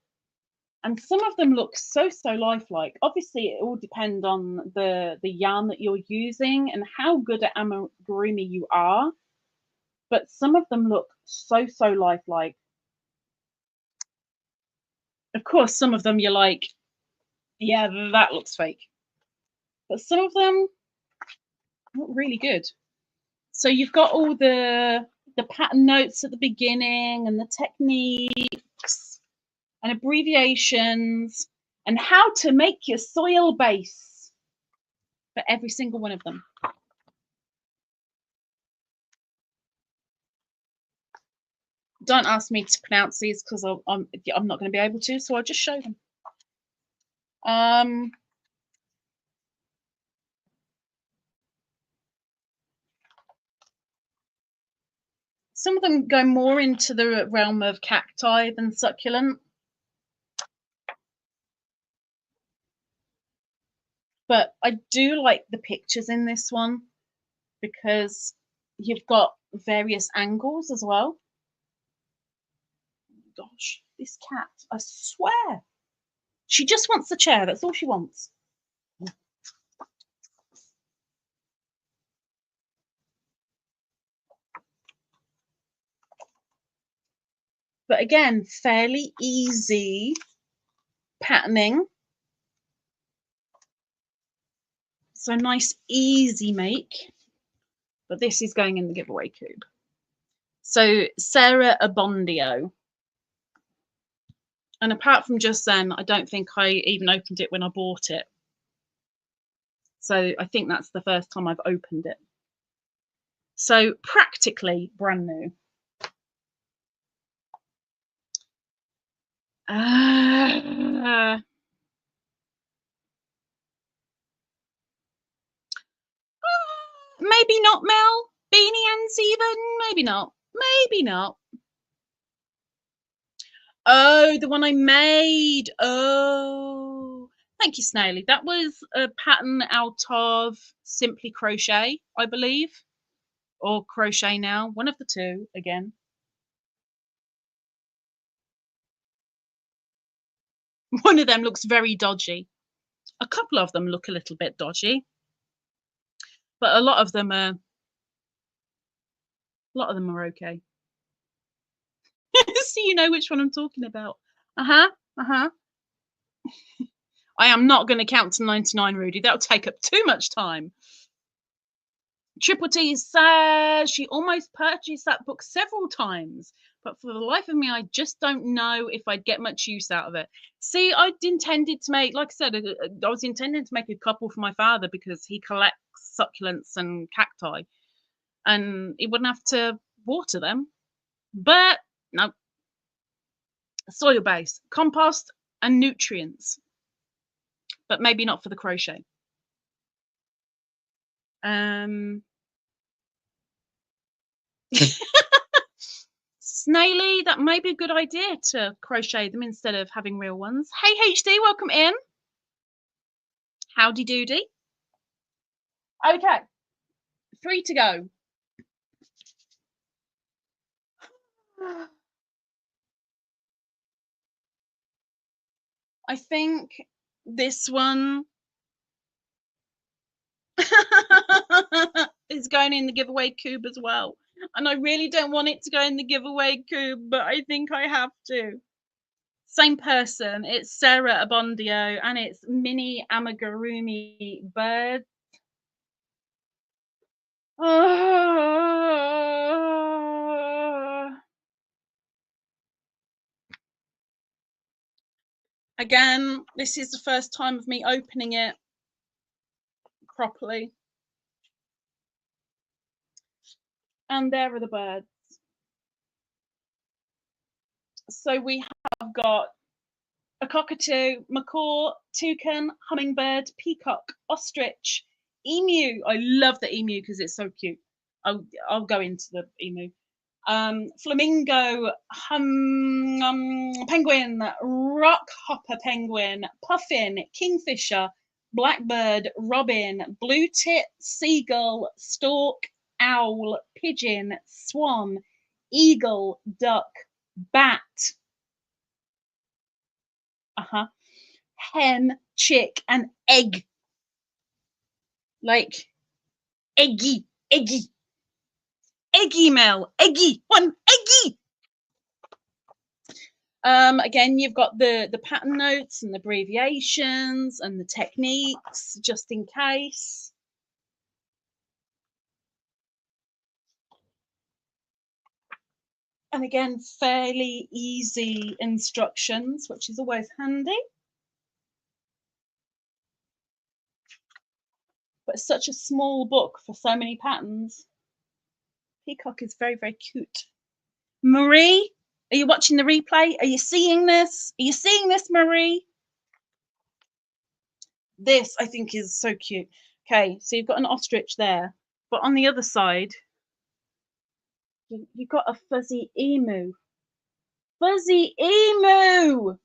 And some of them look so lifelike. Obviously, it all depends on the yarn that you're using and how good at Amigurumi you are. But some of them look so lifelike. Of course, some of them you're like, yeah, that looks fake. But some of them look really good. So you've got all the pattern notes at the beginning and the techniques and abbreviations and how to make your soil base for every single one of them. Don't ask me to pronounce these because I'm not going to be able to, so I'll just show them. Some of them go more into the realm of cacti than succulent. But I do like the pictures in this one because you've got various angles as well. Oh gosh, this cat, I swear. She just wants the chair, that's all she wants. But again, fairly easy patterning. So nice, easy make. But this is going in the giveaway cube. So Sarah Abbondio. And apart from just then, I don't think I even opened it when I bought it. So I think that's the first time I've opened it. So practically brand new. Maybe not, Mel. Beanie Ends even? Maybe not. Maybe not. Oh, the one I made. Oh, thank you, Snaily. That was a pattern out of Simply Crochet, I believe. Or Crochet Now. One of the two, again. One of them looks very dodgy. A couple of them look a little bit dodgy. But a lot of them are okay. So you know which one I'm talking about. I am not going to count to 99, Rudy. That'll take up too much time. Triple T says she almost purchased that book several times, but for the life of me, I just don't know if I'd get much use out of it. See, I'd intended to make, like I said, I was intending to make a couple for my father because he collects succulents and cacti, and he wouldn't have to water them. But no. Soil base, compost, and nutrients. but maybe not for the crochet. Snaily, that may be a good idea to crochet them instead of having real ones. Hey HD, welcome in. Howdy doody. Okay, 3 to go. I think this one is going in the giveaway cube as well. And I really don't want it to go in the giveaway cube, but I think I have to. Same person. It's Sarah Abbondio, and it's mini amigurumi bird. Again, this is the first time of me opening it properly. And there are the birds. So we have got a cockatoo, macaw, toucan, hummingbird, peacock, ostrich, emu. I love the emu because it's so cute. I'll go into the emu. Flamingo, penguin, rock hopper penguin, puffin, kingfisher, blackbird, robin, blue tit, seagull, stork, owl, pigeon, swan, eagle, duck, bat, hen, chick, and egg. Like eggy. Eggy Mel, eggy, one eggy. Again, you've got the pattern notes and the abbreviations and the techniques, just in case. And again, fairly easy instructions, which is always handy. But it's such a small book for so many patterns. Peacock is very, very cute. Marie, are you watching the replay? Are you seeing this? Are you seeing this, Marie? This, I think, is so cute. Okay, so you've got an ostrich there, but on the other side, you've got a fuzzy emu. Fuzzy emu!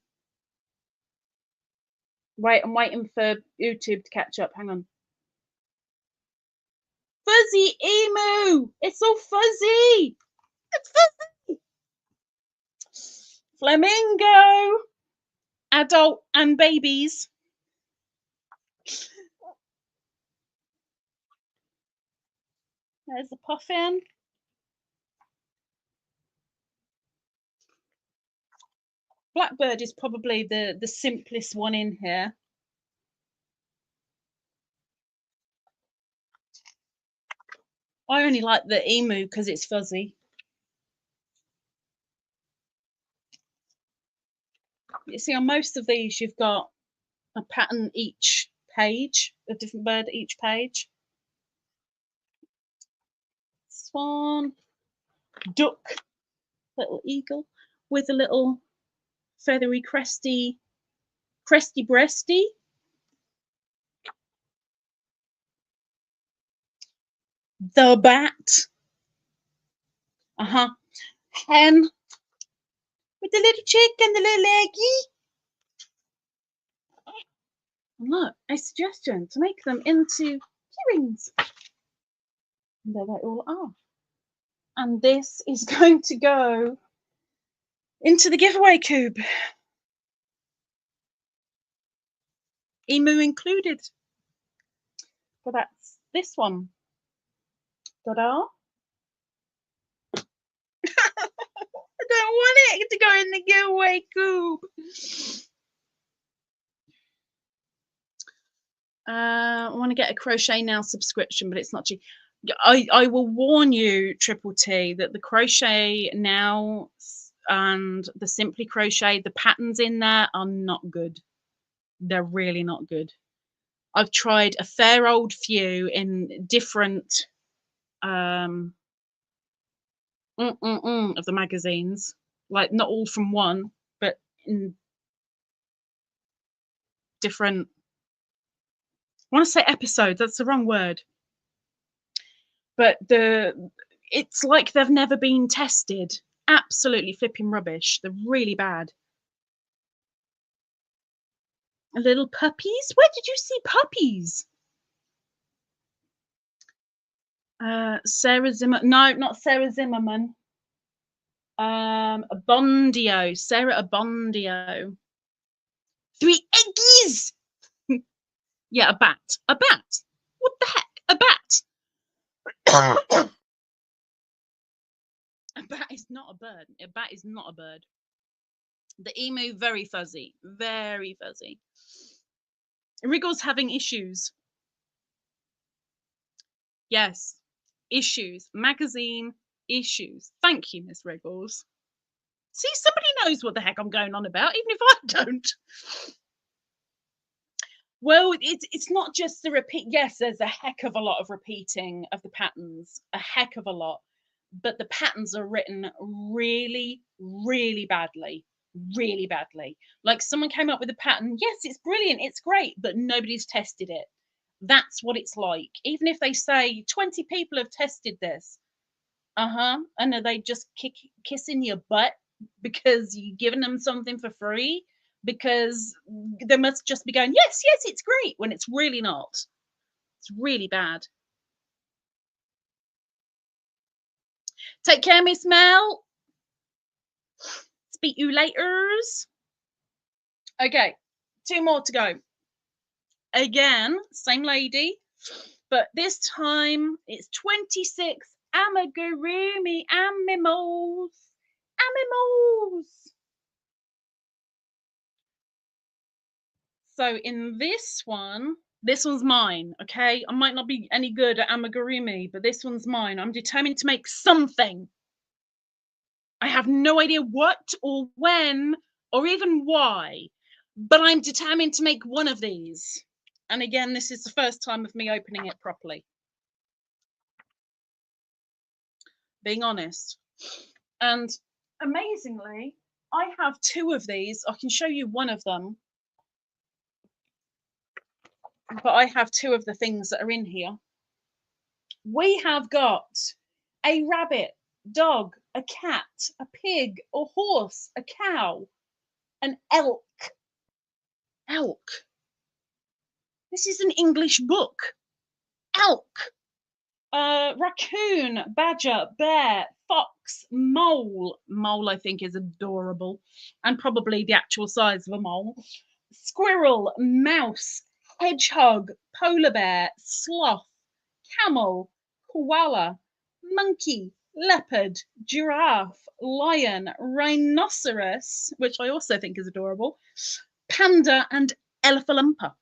Right, I'm waiting for YouTube to catch up. Hang on. Fuzzy emu! It's so fuzzy! It's fuzzy! Flamingo! Adult and babies. There's the puffin. Blackbird is probably the simplest one in here. I only like the emu because it's fuzzy. You see, on most of these, you've got a pattern each page, a different bird each page. Swan, duck, little eagle with a little feathery cresty breasty. The bat. Hen with the little chick and the little eggy. Look, a suggestion to make them into earrings. And there they all are. And this is going to go into the giveaway cube. Emu included. So that's this one. Ta-da. I don't want it to go in the giveaway cube. I want to get a Crochet Now subscription, but it's not cheap. I will warn you, Triple T, that the Crochet Now and the Simply Crochet, the patterns in there are not good. They're really not good. I've tried a fair old few in different of the magazines, like not all from one, but in different want to say episodes, that's the wrong word. But it's like they've never been tested. Absolutely flipping rubbish. They're really bad. Little puppies? Where did you see puppies? Sarah Zimmer. No, not Sarah Zimmerman. Abbondio. Sarah Abbondio. 3 eggies! Yeah, a bat. A bat. What the heck? A bat. A bat is not a bird. A bat is not a bird. The emu, very fuzzy. Very fuzzy. Wriggle's having issues. Yes. Issues. Magazine issues. Thank you, Miss Wriggles. See, somebody knows what the heck I'm going on about, even if I don't. Well, it's not just the repeat. Yes, there's a heck of a lot of repeating of the patterns, a heck of a lot. But the patterns are written really, really badly. Really badly. Like someone came up with a pattern. Yes, it's brilliant. It's great, but nobody's tested it. That's what it's like. Even if they say 20 people have tested this. And are they just kissing your butt because you're giving them something for free? Because they must just be going, yes, it's great, when it's really not. It's really bad. Take care, Miss Mel. Speak you laters. Okay, 2 more to go. Again, same lady, but this time it's 26 Amigurumi Amimos. So in this one's mine, okay? I might not be any good at amigurumi, but this one's mine. I'm determined to make something. I have no idea what or when or even why, but I'm determined to make one of these. And again, this is the first time of me opening it properly. Being honest. And amazingly, I have 2 of these. I can show you one of them. But I have 2 of the things that are in here. We have got a rabbit, dog, a cat, a pig, a horse, a cow, an elk. Elk. This is an English book. Elk. Raccoon, badger, bear, fox, mole. Mole, I think, is adorable. And probably the actual size of a mole. Squirrel, mouse, hedgehog, polar bear, sloth, camel, koala, monkey, leopard, giraffe, lion, rhinoceros, which I also think is adorable, panda, and elephantulpa.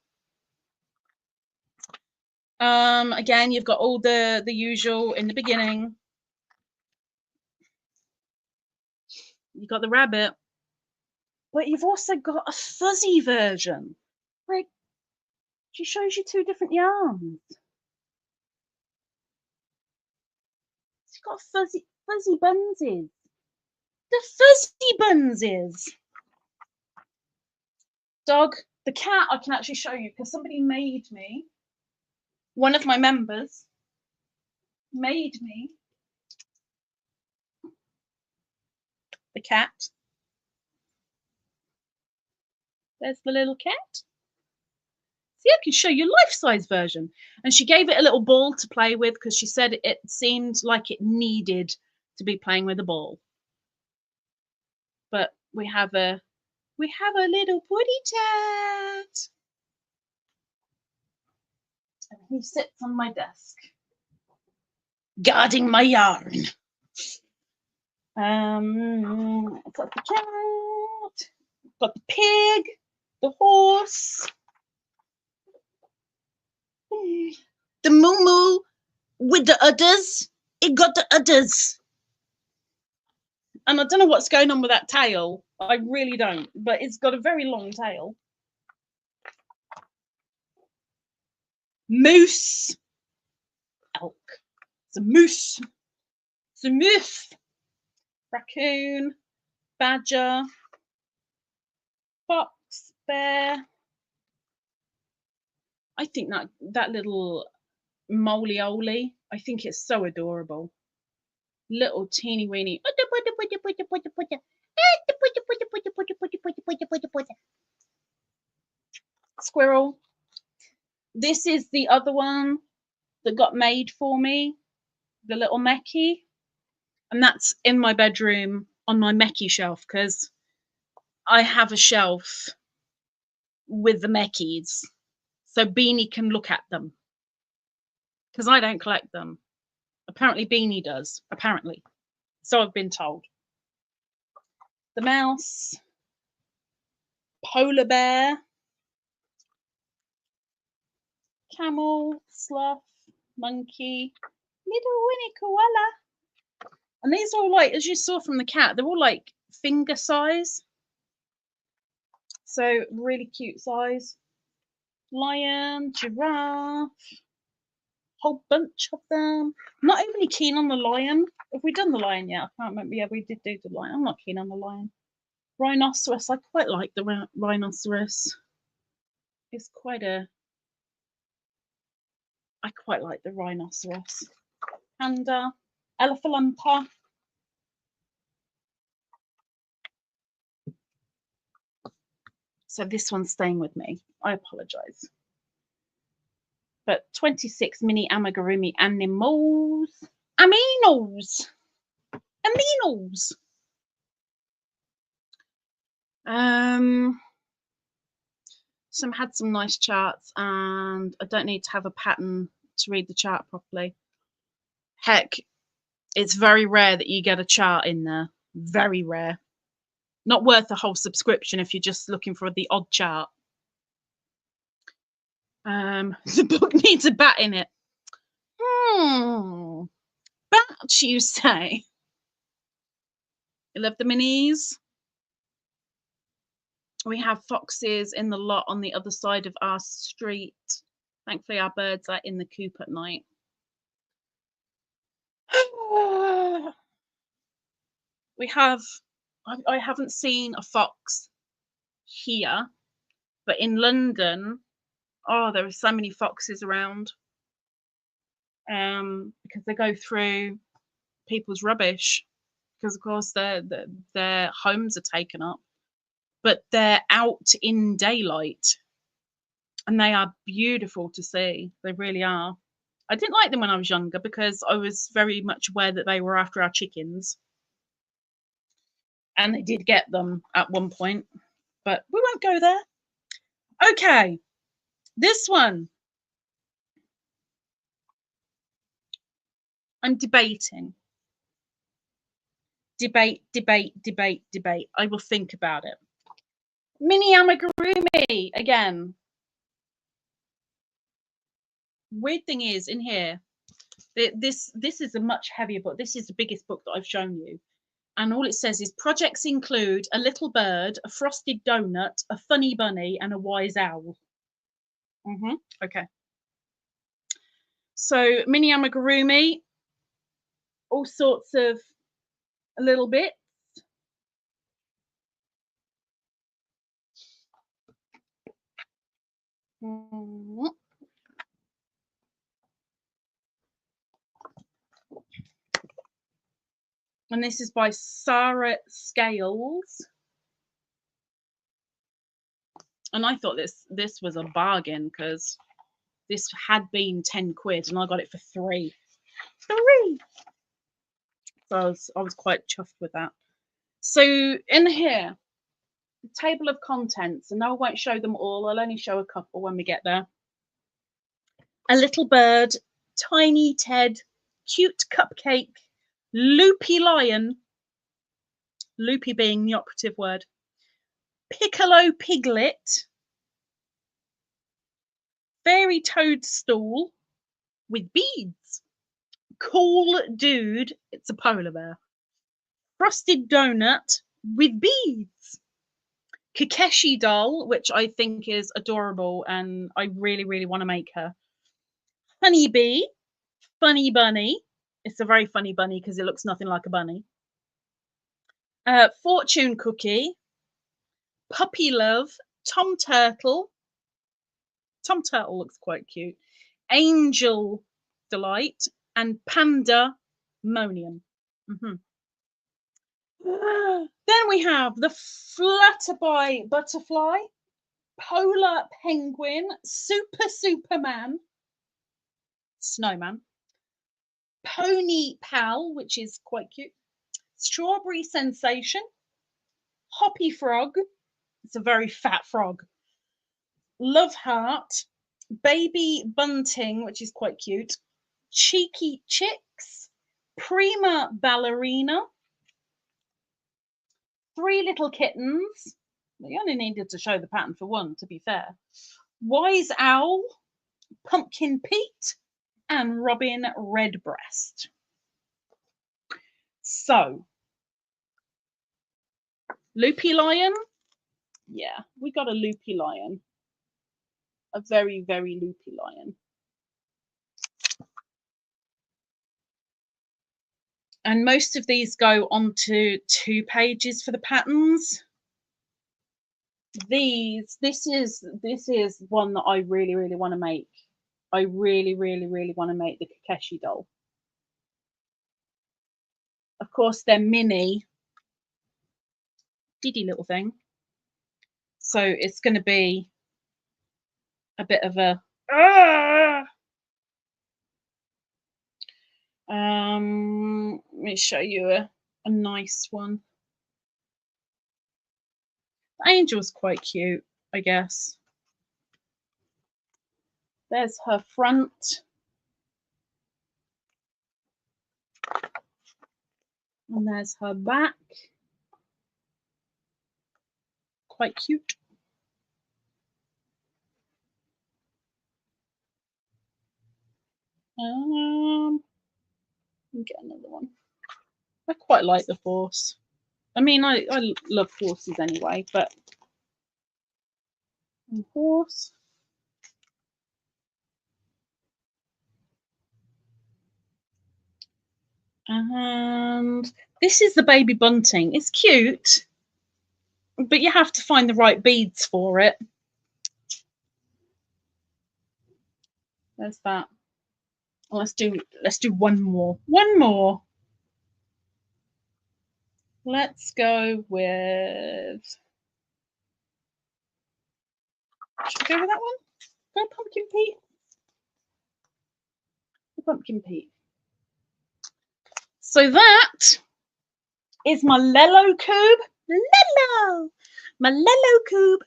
Again, you've got all the usual in the beginning. You've got the rabbit, but you've also got a fuzzy version. Like, she shows you 2 different yarns. She's got fuzzy bunsies. The fuzzy bunsies. Dog. The cat I can actually show you because somebody made me. One of my members made me the cat. There's the little cat. See, I can show you a life-size version. And she gave it a little ball to play with because she said it seemed like it needed to be playing with a ball. But we have a little putty tat. And he sits on my desk, guarding my yarn. Got the cat, got the pig, the horse, the moo with the udders. It got the udders. And I don't know what's going on with that tail. I really don't, but it's got a very long tail. Moose. Elk. It's a moose. It's a moose. Raccoon. Badger. Fox. Bear. I think that little Molly-Oli, I think it's so adorable. Little teeny weeny squirrel. This is the other one that got made for me, the little Meki, and that's in my bedroom on my Meki shelf because I have a shelf with the Mekis, so Beanie can look at them because I don't collect them. Apparently Beanie does, apparently. So I've been told. The mouse, polar bear, camel, sloth, monkey, little Winnie koala. And these are all like, as you saw from the cat, they're all like finger size. So really cute size. Lion, giraffe, whole bunch of them. I'm not overly keen on the lion. Have we done the lion yet? I can't remember. Yeah, we did do the lion. I'm not keen on the lion. Rhinoceros. I quite like the rhinoceros. It's quite a... I quite like the rhinoceros. Panda, elephanta. So this one's staying with me. I apologise. But 26 mini amigurumi animals. Aminos. Aminos. Some had some nice charts, and I don't need to have a pattern to read the chart properly. Heck, it's very rare that you get a chart in there. Very rare. Not worth a whole subscription if you're just looking for the odd chart. The book needs a bat in it. Bat, you say? You love the minis? We have foxes in the lot on the other side of our street. Thankfully, our birds are in the coop at night. We have... I haven't seen a fox here, but in London, oh, there are so many foxes around. Because they go through people's rubbish, because of course their homes are taken up, but they're out in daylight, and they are beautiful to see. They really are. I didn't like them when I was younger because I was very much aware that they were after our chickens. And they did get them at one point, but we won't go there. Okay, this one. I'm debating. Debate. I will think about it. Mini amigurumi again. Weird thing is, in here, this is a much heavier book. This is the biggest book that I've shown you. And all it says is projects include a little bird, a frosted donut, a funny bunny, and a wise owl. Okay. So mini amigurumi, all sorts of little bits. And this is by Sara Scales. And I thought this was a bargain because this had been 10 quid and I got it for 3. So I was quite chuffed with that. So in here, the table of contents, and I won't show them all. I'll only show a couple when we get there. A little bird, tiny Ted, cute cupcake, loopy lion, loopy being the operative word, piccolo piglet, fairy toadstool with beads, cool dude, it's a polar bear, frosted donut with beads, Kakeshi doll, which I think is adorable and I really, really want to make her, honeybee, funny bunny, it's a very funny bunny because it looks nothing like a bunny, fortune cookie, puppy love, Tom Turtle, Tom Turtle looks quite cute. Angel Delight and Pandemonium. Then we have the Flutterby Butterfly, Polar Penguin, Superman, Snowman, Pony Pal, which is quite cute, Strawberry Sensation, Hoppy Frog, it's a very fat frog, Love Heart, Baby Bunting, which is quite cute, Cheeky Chicks, Prima Ballerina, Three Little Kittens. We only needed to show the pattern for one, to be fair. Wise Owl, Pumpkin Pete, and Robin Redbreast. So, Loopy Lion. Yeah, we got a Loopy Lion. A very, very Loopy Lion. And most of these go onto 2 pages for the patterns. This is one that I really, really want to make. I really, really, really want to make the Kakeshi doll. Of course, they're mini. Diddy little thing. So it's going to be a bit of a... let me show you a nice one. The Angel's quite cute, I guess. There's her front. And there's her back. Quite cute. Get another one. I quite like the horse. I mean, I love horses anyway, but horse. And this is the Baby Bunting. It's cute, but you have to find the right beads for it. There's that. Let's do one more. One more. Let's go with... Should we go with that one? Go Pumpkin Pete. Pumpkin Pete. So that is my Lello Cube. Lello! My Lello Cube.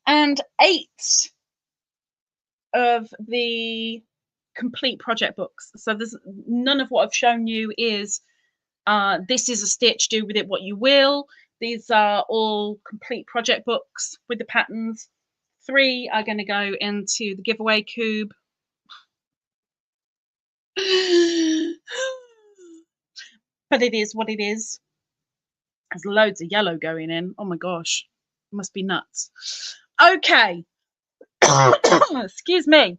And 8 of the complete project books. So there's none of what I've shown you is this is a stitch, do with it what you will. These are all complete project books with the patterns. 3 are going to go into the giveaway cube. But it is what it is. There's loads of yellow going in. Oh my gosh. It must be nuts. Okay. Excuse me.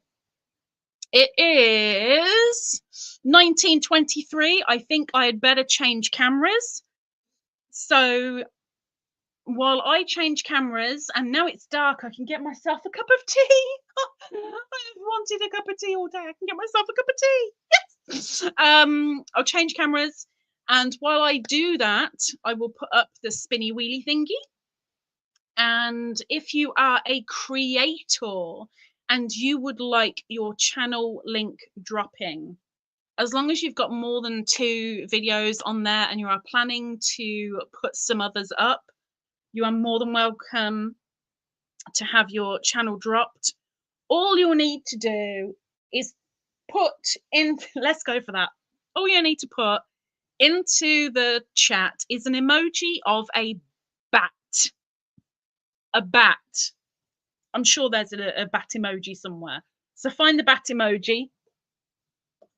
It is 1923. I think I had better change cameras. So while I change cameras, and now it's dark, I can get myself a cup of tea. I've wanted a cup of tea all day. I can get myself a cup of tea. Yes. I'll change cameras. And while I do that, I will put up the spinny wheelie thingy. And if you are a creator and you would like your channel link dropping, as long as you've got more than 2 videos on there and you are planning to put some others up, you are more than welcome to have your channel dropped. All you'll need to do is put in, let's go for that. All you need to put into the chat is an emoji of a bat. A bat. I'm sure there's a bat emoji somewhere. So find the bat emoji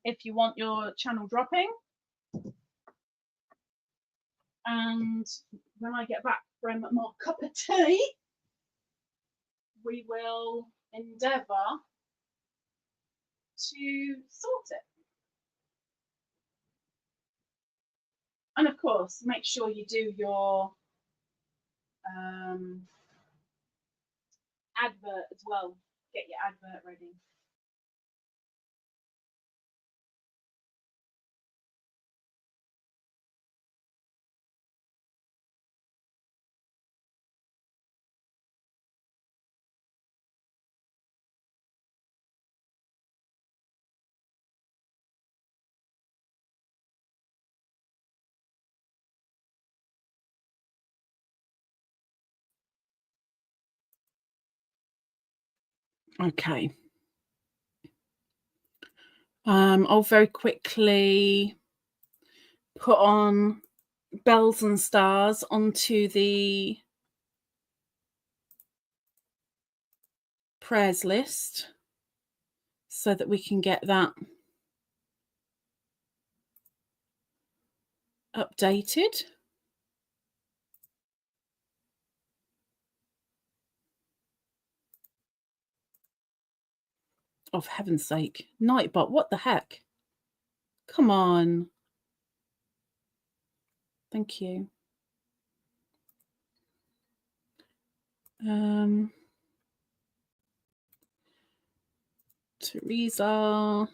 if you want your channel dropping. And when I get back from my cup of tea, we will endeavour to sort it. And of course, make sure you do your advert as well Get your advert ready. Okay. I'll very quickly put on bells and stars onto the prayers list so that we can get that updated. Oh, for heaven's sake. Nightbot, what the heck? Come on. Thank you. Teresa.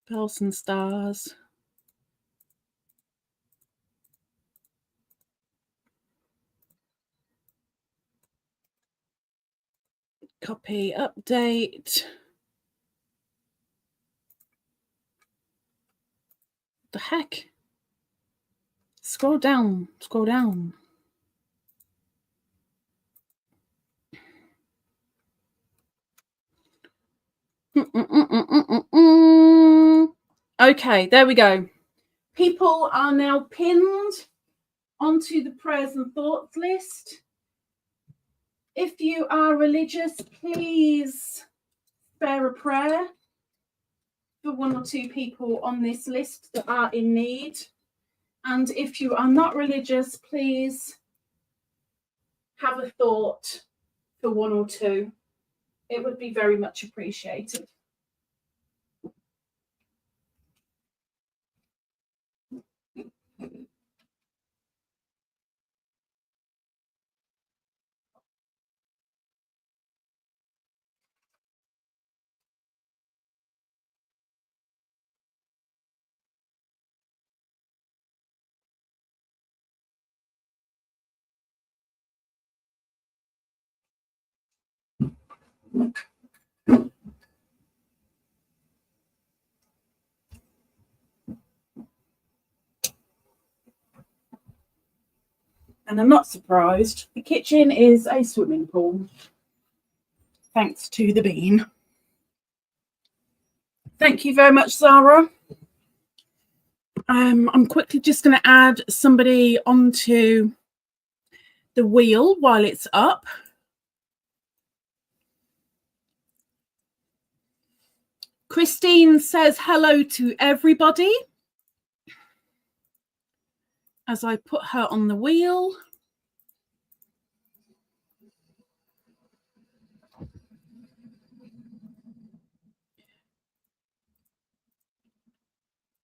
Bells and stars. Copy, update. The heck? Scroll down, scroll down. Okay, there we go. People are now pinned onto the prayers and thoughts list. If you are religious, please spare a prayer for one or two people on this list that are in need. And if you are not religious, please have a thought for one or two. It would be very much appreciated. And I'm not surprised. The kitchen is a swimming pool, thanks to the bean. Thank you very much, Sarah. I'm quickly just going to add somebody onto the wheel while it's up. Christine says hello to everybody as I put her on the wheel.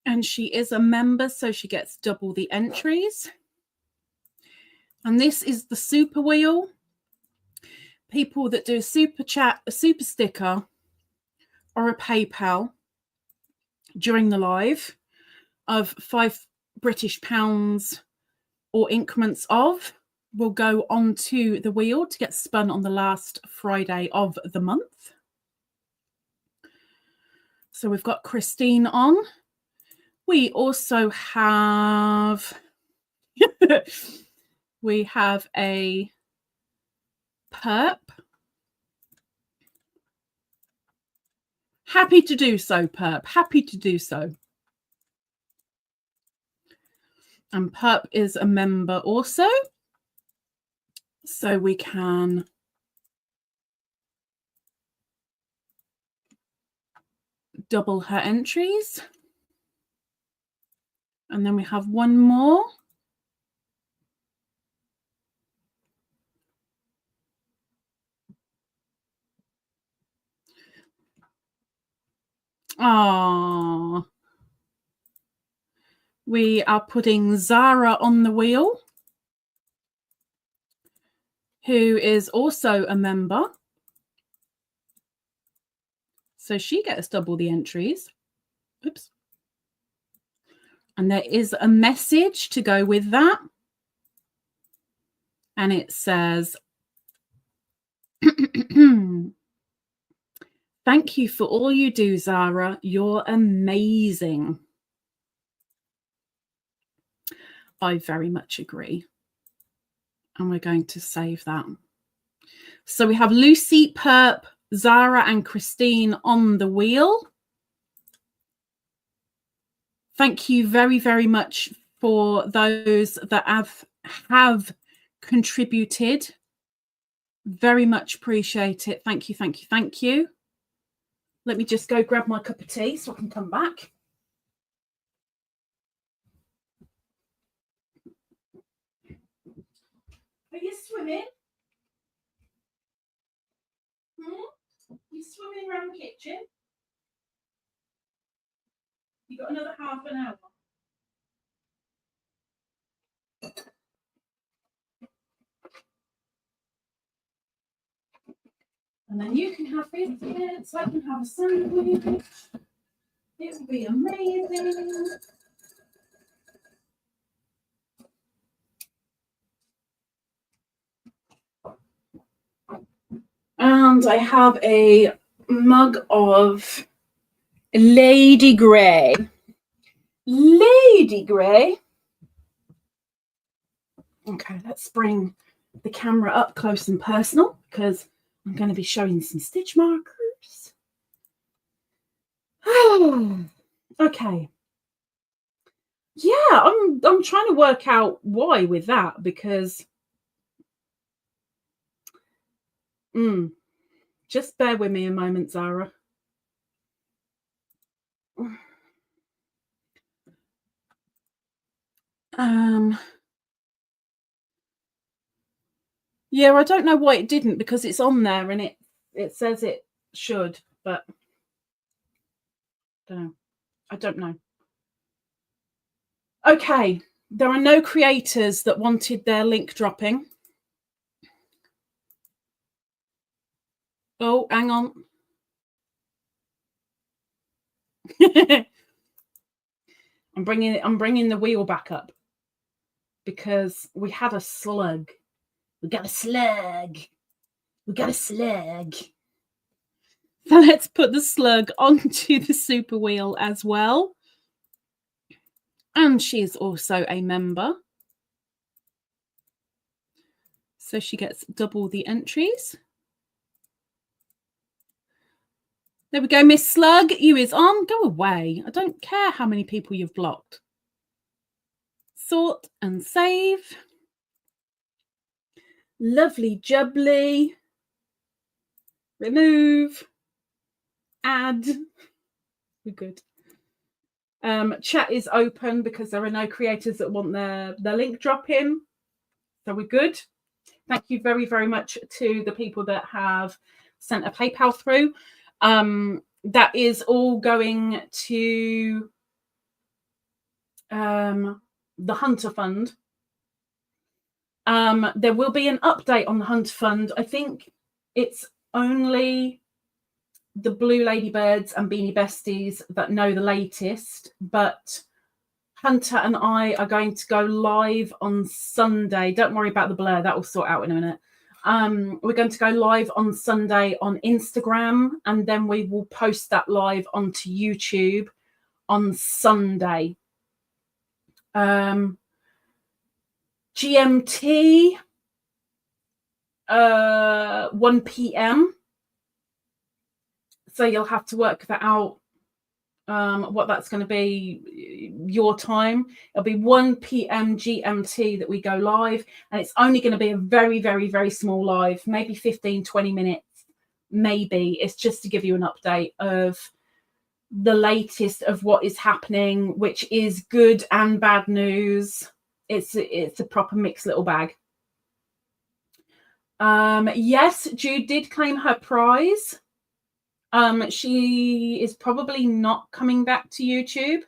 And she is a member, so she gets double the entries. And this is the super wheel. People that do a super chat, a super sticker, or a PayPal during the live of £5 British or increments of will go onto the wheel to get spun on the last Friday of the month. So we've got Christine on. We also have we have a perp. Happy to do so, perp. Happy to do so. And perp is a member also. So we can double her entries. And then we have one more. Ah, we are putting Zara on the wheel. who is also a member. So she gets double the entries. Oops. And there is a message to go with that. And it says, thank you for all you do, Zara. You're amazing. I very much agree. And we're going to save that. So we have Lucy, Perp, Zara and Christine on the wheel. Thank you very, very much for those that have contributed. Very much appreciate it. Thank you, thank you, thank you. Let me just go grab my cup of tea so I can come back. Are you swimming? You swimming around the kitchen? You got another half an hour. And then you can have biscuits, I can have a sandwich. It will be amazing. And I have a mug of Lady Grey. Lady Grey. Okay, let's bring the camera up close and personal because I'm going to be showing some stitch markers. Okay. Yeah, I'm trying to work out why with that because just bear with me a moment, Zara. Yeah, I don't know why it didn't because it's on there and it says it should, but I don't know. Okay, there are no creators that wanted their link dropping. Oh, hang on. I'm bringing the wheel back up because we had a slug. We got a slug. We got a slug. So let's put the slug onto the super wheel as well. And she is also a member. So she gets double the entries. There we go, Miss Slug. You is on. Go away. I don't care how many people you've blocked. Sort and save. Lovely jubbly. Remove. Add. We're good. Chat is open because there are no creators that want their link drop in. So we're good. Thank you very, very much to the people that have sent a PayPal through. That is all going to the Hunter Fund. There will be an update on the Hunter Fund. I think it's only the Blue Ladybirds and Beanie Besties that know the latest, but Hunter and I are going to go live on Sunday. Don't worry about the blur. That will sort out in a minute. We're going to go live on Sunday on Instagram, and then we will post that live onto YouTube on Sunday. GMT, 1 p.m. So you'll have to work that out, what that's going to be, your time. It'll be 1 p.m. GMT that we go live, and it's only going to be a very, very, very small live, maybe 15, 20 minutes, maybe. It's just to give you an update of the latest of what is happening, which is good and bad news. It's a proper mixed little bag. Yes, Jude did claim her prize. She is probably not coming back to YouTube.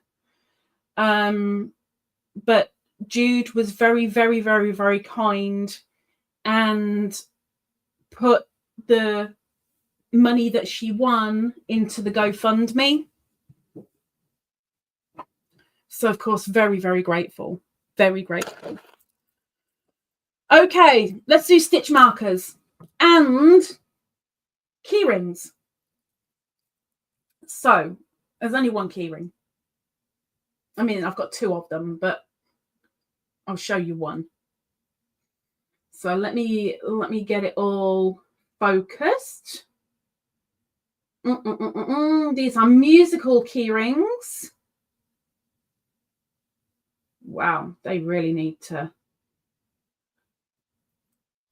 But Jude was very, very, very, very kind and put the money that she won into the GoFundMe. So, of course, very, very grateful. Very grateful. Okay, let's do stitch markers and key rings. So, there's only one key ring. I mean, I've got two of them, but I'll show you one. So let me get it all focused. These are musical key rings. Wow, they really need to.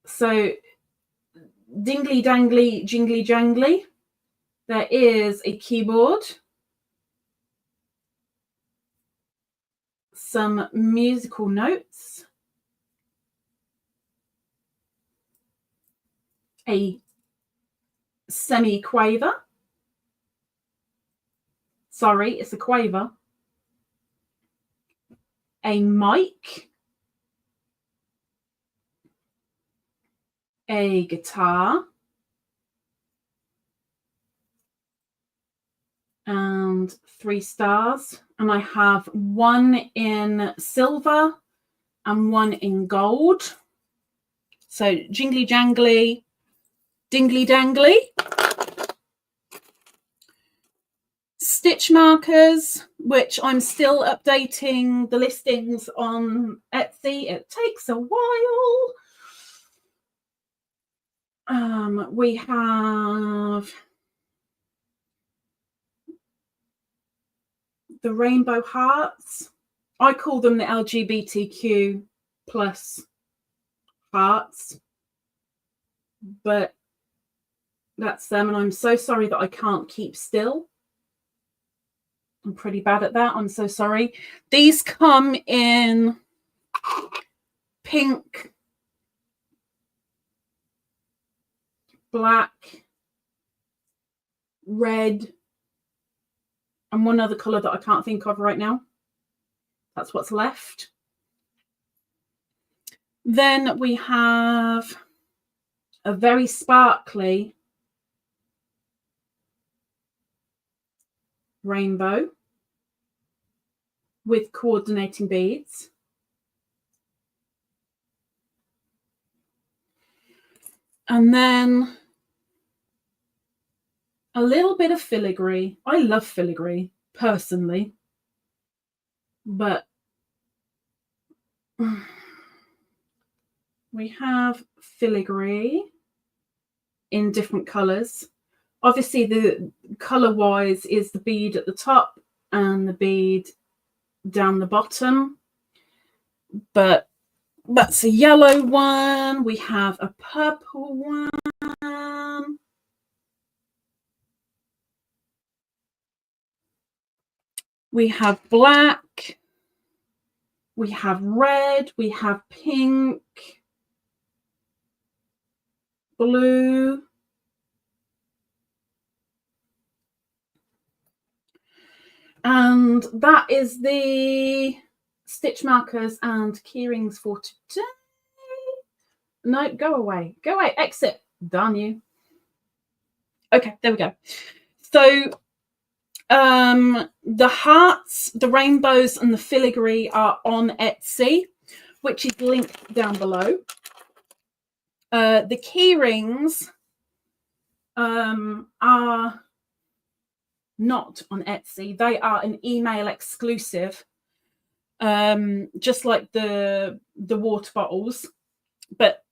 So dingly dangly, jingly jangly. There is a keyboard, some musical notes, a semi-quaver. Sorry, it's a quaver. A mic, a guitar, and 3 stars. And I have one in silver and one in gold. So jingly jangly, dingly dangly. Stitch markers, which I'm still updating the listings on Etsy. It takes a while. We have the rainbow hearts. I call them the LGBTQ plus hearts, but that's them. And I'm so sorry that I can't keep still. I'm pretty bad at that. I'm so sorry. These come in pink, black, red, and one other color that I can't think of right now. That's what's left. Then we have a very sparkly rainbow with coordinating beads. And then a little bit of filigree. I love filigree personally, but we have filigree in different colors. Obviously, the color-wise is the bead at the top and the bead down the bottom. But that's a yellow one. We have a purple one. We have black. We have red. We have pink, blue. And that is the stitch markers and key rings for today. No, go away. Go away. Exit. Darn you. Okay, there we go. So the hearts, the rainbows, and the filigree are on Etsy, which is linked down below. The key rings are not on Etsy. They are an email exclusive, just like the water bottles. But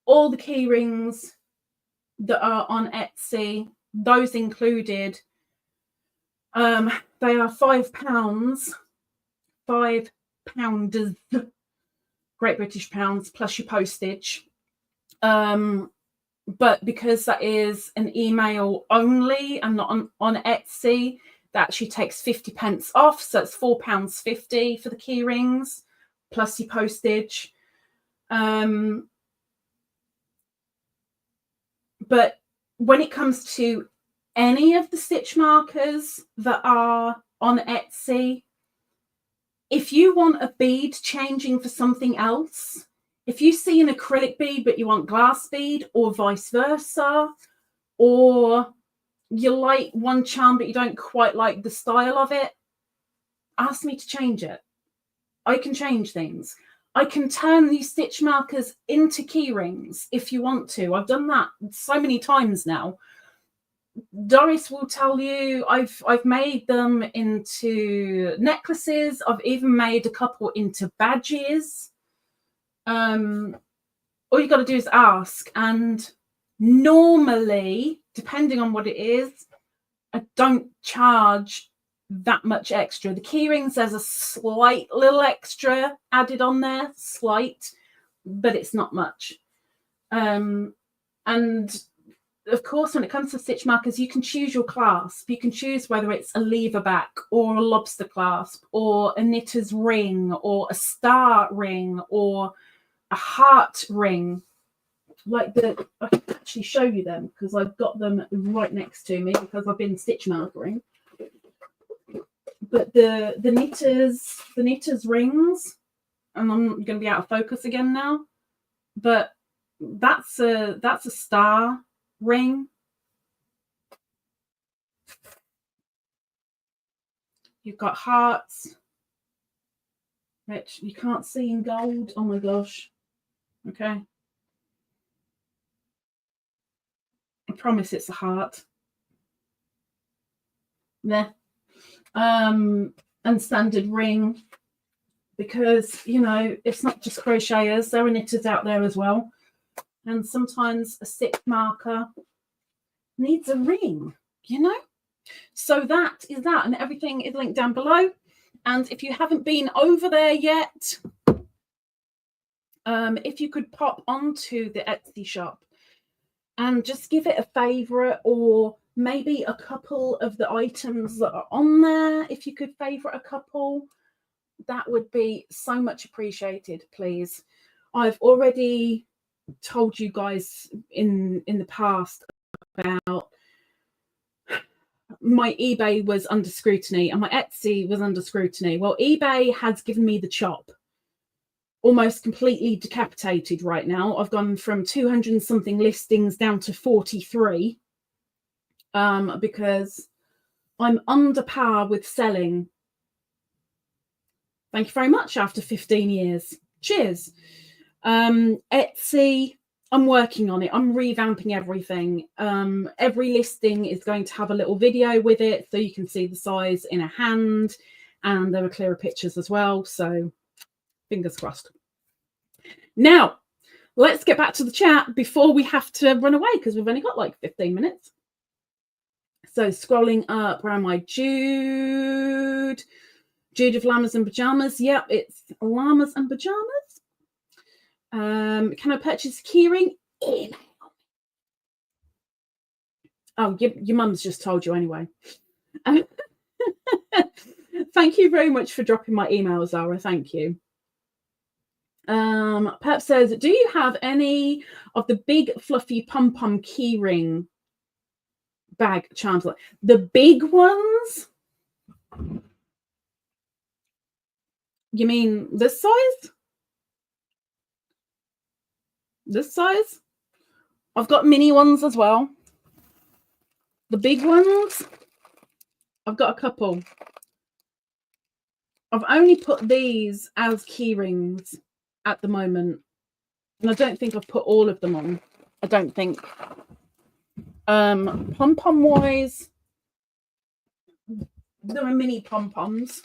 all the key rings that are on Etsy, those included, they are £5, £5, Great British pounds, plus your postage. But because that is an email only and not on Etsy, that actually takes 50p off. So it's £4.50 for the key rings, plus your postage. But when it comes to any of the stitch markers that are on Etsy, if you want a bead changing for something else, If you see an acrylic bead but you want glass bead, or vice versa, or you like one charm but you don't quite like the style of it, ask me to change it. I can change things. I can turn these stitch markers into key rings if you want to. I've done that so many times now. Doris will tell you I've made them into necklaces. I've even made a couple into badges. All you got to do is ask, and normally, depending on what it is, I don't charge that much extra. The key rings, there's a slight little extra added on there, slight, but it's not much. And of course, when it comes to stitch markers, you can choose your clasp. You can choose whether it's a lever back or a lobster clasp or a knitter's ring or a star ring or a heart ring. Like I can actually show you them because I've got them right next to me because I've been stitch markering. But the knitter's rings, and I'm going to be out of focus again now, but that's a star ring. You've got hearts, which you can't see in gold. Oh my gosh. Okay. I promise it's a heart. There. And standard ring, because, you know, it's not just crocheters, there are knitters out there as well. And sometimes a stitch marker needs a ring, you know. So that is that, and everything is linked down below. And if you haven't been over there yet, if you could pop onto the Etsy shop and just give it a favorite, or maybe a couple of the items that are on there, if you could favorite a couple, that would be so much appreciated, please. I've already told you guys in the past about my eBay was under scrutiny and my Etsy was under scrutiny. Well, eBay has given me the chop, almost completely decapitated right now. I've gone from 200 and something listings down to 43 because I'm under par with selling. Thank you very much after 15 years. Cheers. Etsy, I'm working on it. I'm revamping everything. Every listing is going to have a little video with it so you can see the size in a hand, and there are clearer pictures as well. So fingers crossed. Now, let's get back to the chat before we have to run away because we've only got like 15 minutes. So scrolling up, where am I? Jude of Llamas and Pajamas. Yep, it's Llamas and Pajamas. Can I purchase a keyring? Oh, your mum's just told you anyway. Thank you very much for dropping my email, Zara. Thank you. Pep says, do you have any of the big fluffy pom-pom keyring bag charms? The big ones? You mean this size? This size? I've got mini ones as well. The big ones, I've got a couple. I've only put these as key rings at the moment, and I don't think I've put all of them on. I don't think. Pom-pom wise, there are mini pom-poms.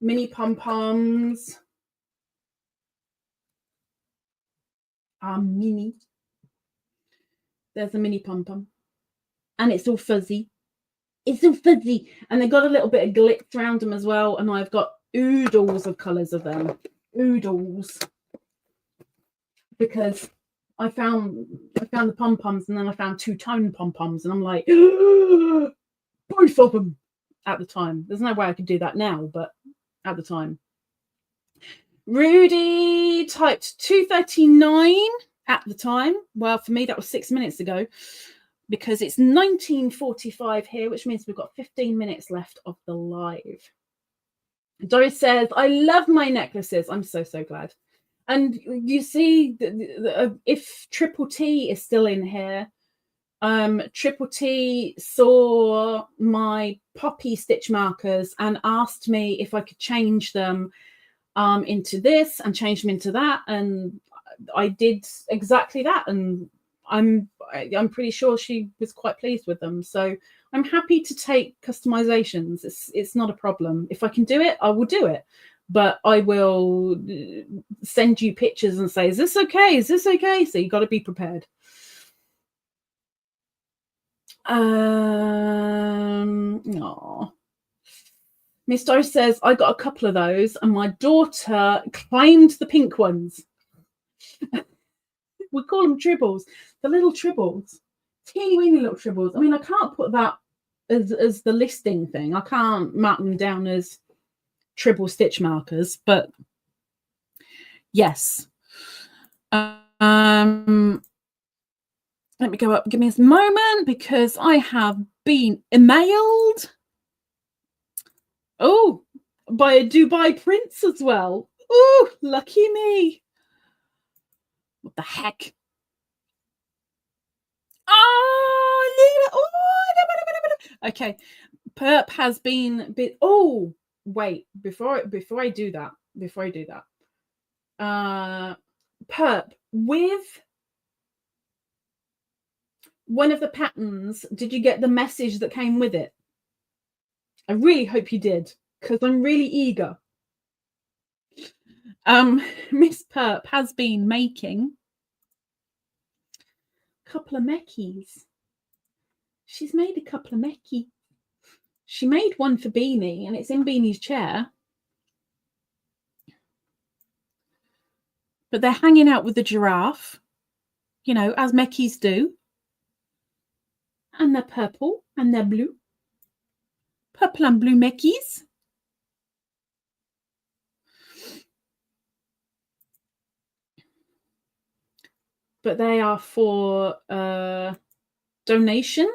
Mini pom-poms are mini. There's a mini pom-pom, and it's all fuzzy. It's all fuzzy, and they got a little bit of glitz around them as well. And I've got oodles of colours of them, oodles, because I found the pom-poms, and then I found two-tone pom-poms, and I'm like, both of them at the time. There's no way I could do that now, but at the time. Rudy typed 2:39 at the time. Well, for me, that was 6 minutes ago, because it's 19:45 here, which means we've got 15 minutes left of the live. Doris says, I love my necklaces. I'm so glad. And you see, if Triple T is still in here, Triple T saw my poppy stitch markers and asked me if I could change them into this and change them into that, and I did exactly that, and I'm pretty sure she was quite pleased with them. So I'm happy to take customizations. It's not a problem. If I can do it, I will do it. But I will send you pictures and say, is this okay? Is this okay? So you got to be prepared. Miss Doris says, I got a couple of those and my daughter claimed the pink ones. We call them tribbles, the little tribbles, teeny weeny little tribbles. I mean, I can't put that as the listing thing. I can't mark them down as tribble stitch markers, but yes. Let me go up. Give me a moment because I have been emailed. Oh, by a Dubai prince as well. Oh, lucky me. What the heck? Okay. Perp has been oh, wait, before I do that. Perp, with one of the patterns, did you get the message that came with it? I really hope you did, because I'm really eager. Miss Perp has been making a couple of meckies. She's made a couple of meckies. She made one for Beanie, and it's in Beanie's chair. But they're hanging out with the giraffe, you know, as meckies do. And they're purple and they're blue. Purple and blue meckies. But they are for donation.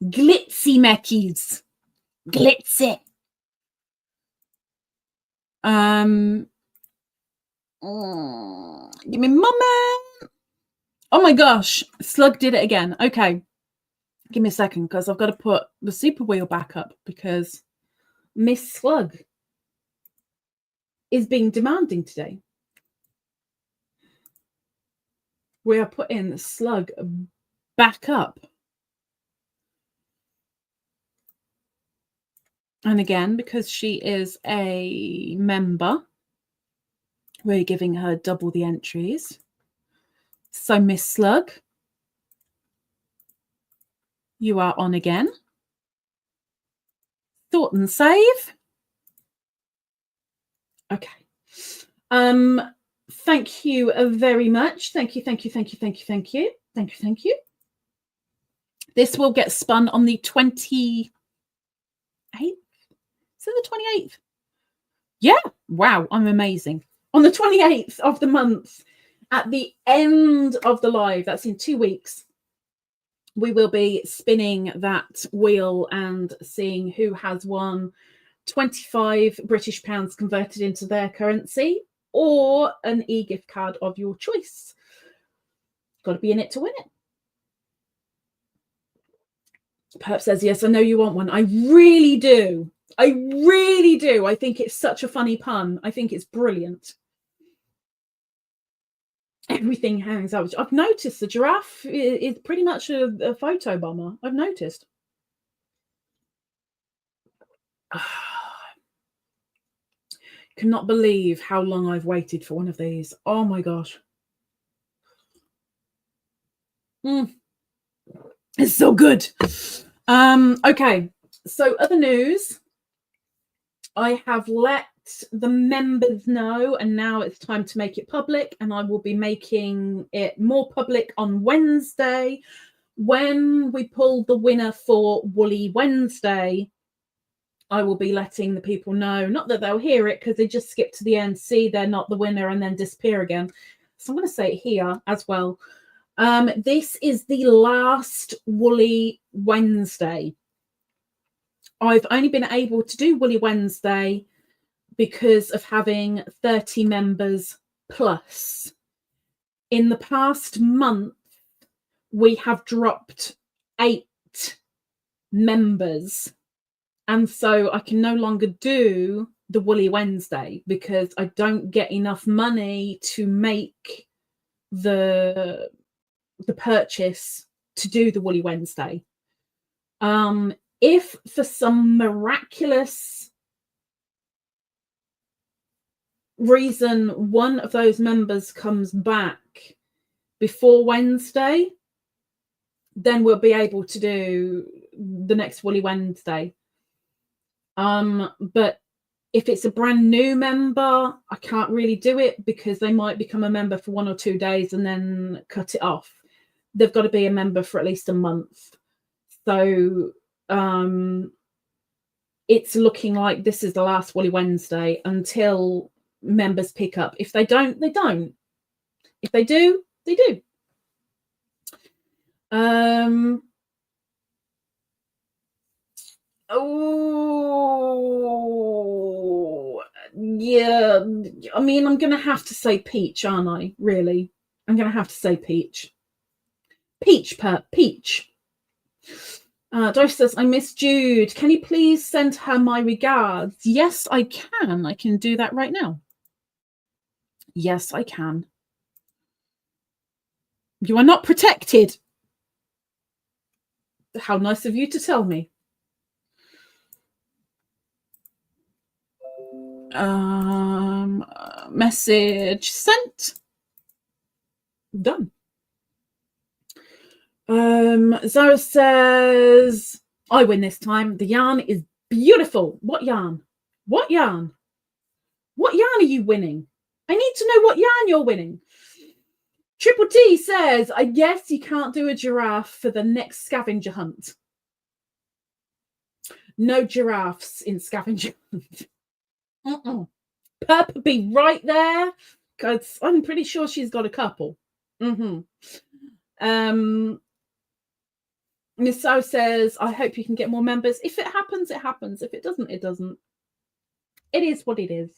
Glitzy meckies. Glitzy. Give me a moment. Oh my gosh, Slug did it again. Okay, give me a second because I've got to put the super wheel back up because Miss Slug is being demanding today. We are putting Slug back up. And again, because she is a member, we're giving her double the entries. So, Miss Slug, you are on again. Thought and save. Okay. Thank you very much. Thank you. This will get spun on the 28th. Is it the 28th? Yeah. Wow, I'm amazing. On the 28th of the month, at the end of the live, that's in 2 weeks, we will be spinning that wheel and seeing who has won 25 British pounds converted into their currency or an e-gift card of your choice. Got to be in it to win it. Perp says, yes, I know you want one. I really do. I think it's such a funny pun. I think it's brilliant. Everything hangs out. I've noticed the giraffe is pretty much a photo bomber. I've noticed. Cannot believe how long I've waited for one of these. Oh my gosh. It's so good. Okay, so other news. I have let the members know, and now it's time to make it public, and I will be making it more public on Wednesday when we pull the winner for Woolly Wednesday. I will be letting the people know, not that they'll hear it because they just skip to the end, see they're not the winner, and then disappear again. So I'm going to say it here as well. This is the last Woolly Wednesday. I've only been able to do Woolly Wednesday because of having 30 members plus. In the past month, we have dropped 8 members. And so I can no longer do the Woolly Wednesday because I don't get enough money to make the purchase to do the Woolly Wednesday. If for some miraculous reason one of those members comes back before Wednesday, then we'll be able to do the next Woolly Wednesday. But if it's a brand new member, I can't really do it because they might become a member for 1 or 2 days and then cut it off. They've got to be a member for at least a month. So it's looking like this is the last Woolly Wednesday until members pick up. If they don't, they don't. If they do, they do. Oh, yeah. I mean, I'm going to have to say peach, aren't I? Really? I'm going to have to say peach. Peach. Doris says, I miss Jude. Can you please send her my regards? Yes, I can. I can do that right now. Yes, I can. You are not protected. How nice of you to tell me. Message sent. Done. Zara says, I win this time. The yarn is beautiful. What yarn? What yarn? What yarn are you winning? I need to know what yarn you're winning. Triple T says, I guess you can't do a giraffe for the next scavenger hunt. No giraffes in scavenger hunt. Purp be right there because I'm pretty sure she's got a couple. Miss So says, I hope you can get more members. If it happens, it happens. If it doesn't, it doesn't. It is what it is.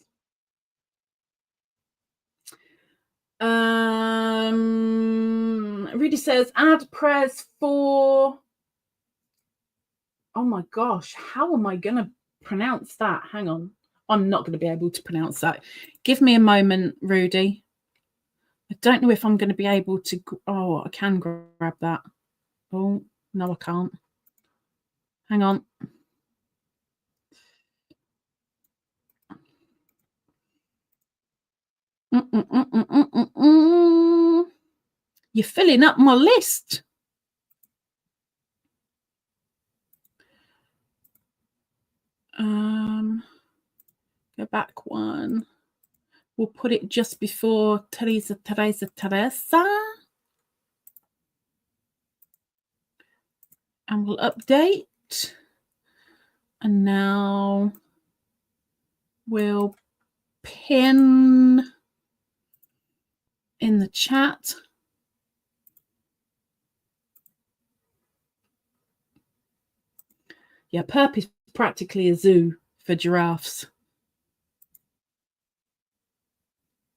Rudy says, add prayers for... Oh my gosh, how am I going to pronounce that? Hang on. I'm not going to be able to pronounce that. Give me a moment, Rudy. I don't know if I'm going to be able to... Oh, I can grab that. Oh, no, I can't. Hang on. You're filling up my list. Go back one. We'll put it just before Teresa. And we'll update. And now we'll pin in the chat. Yeah, Perp is practically a zoo for giraffes.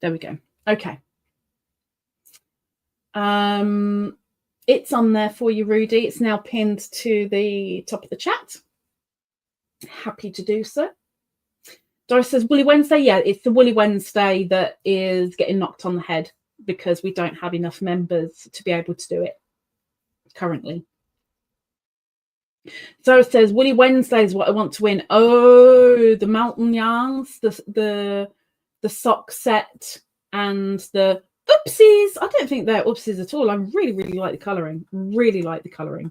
There we go. Okay. It's on there for you, Rudy. It's now pinned to the top of the chat. Happy to do so. Doris says, Woolly Wednesday? Yeah, it's the Woolly Wednesday that is getting knocked on the head because we don't have enough members to be able to do it currently. Sarah says, Woolly Wednesday is what I want to win. Oh, the mountain yarns, the sock set and the oopsies. I don't think they're oopsies at all. I really, really like the colouring. Really like the colouring.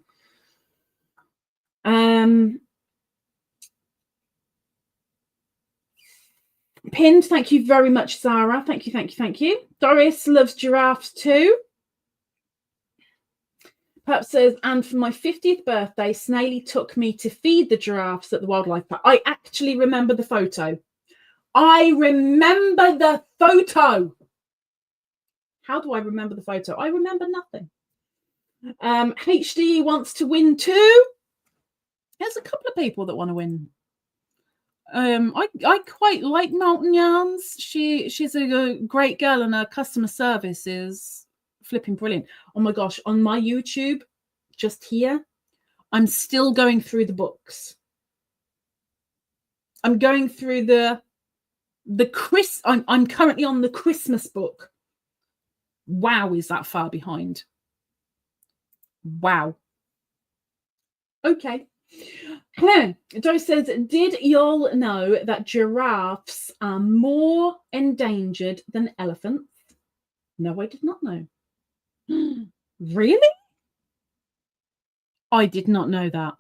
Pinned, thank you very much, Sarah. Thank you. Doris loves giraffes too. Perhaps says, and for my 50th birthday, Snaily took me to feed the giraffes at the wildlife park. I actually remember the photo. I remember the photo. How do I remember the photo? I remember nothing. HD wants to win too. There's a couple of people that want to win. I quite like Mountain Yarns. She's a great girl, and her customer service is flipping brilliant. Oh my gosh, on my YouTube, just here, I'm still going through the books. I'm going through I'm currently on the Christmas book. Wow, is that far behind? Wow. Okay. Joe says, did y'all know that giraffes are more endangered than elephants? No, I did not know. Really? I did not know that.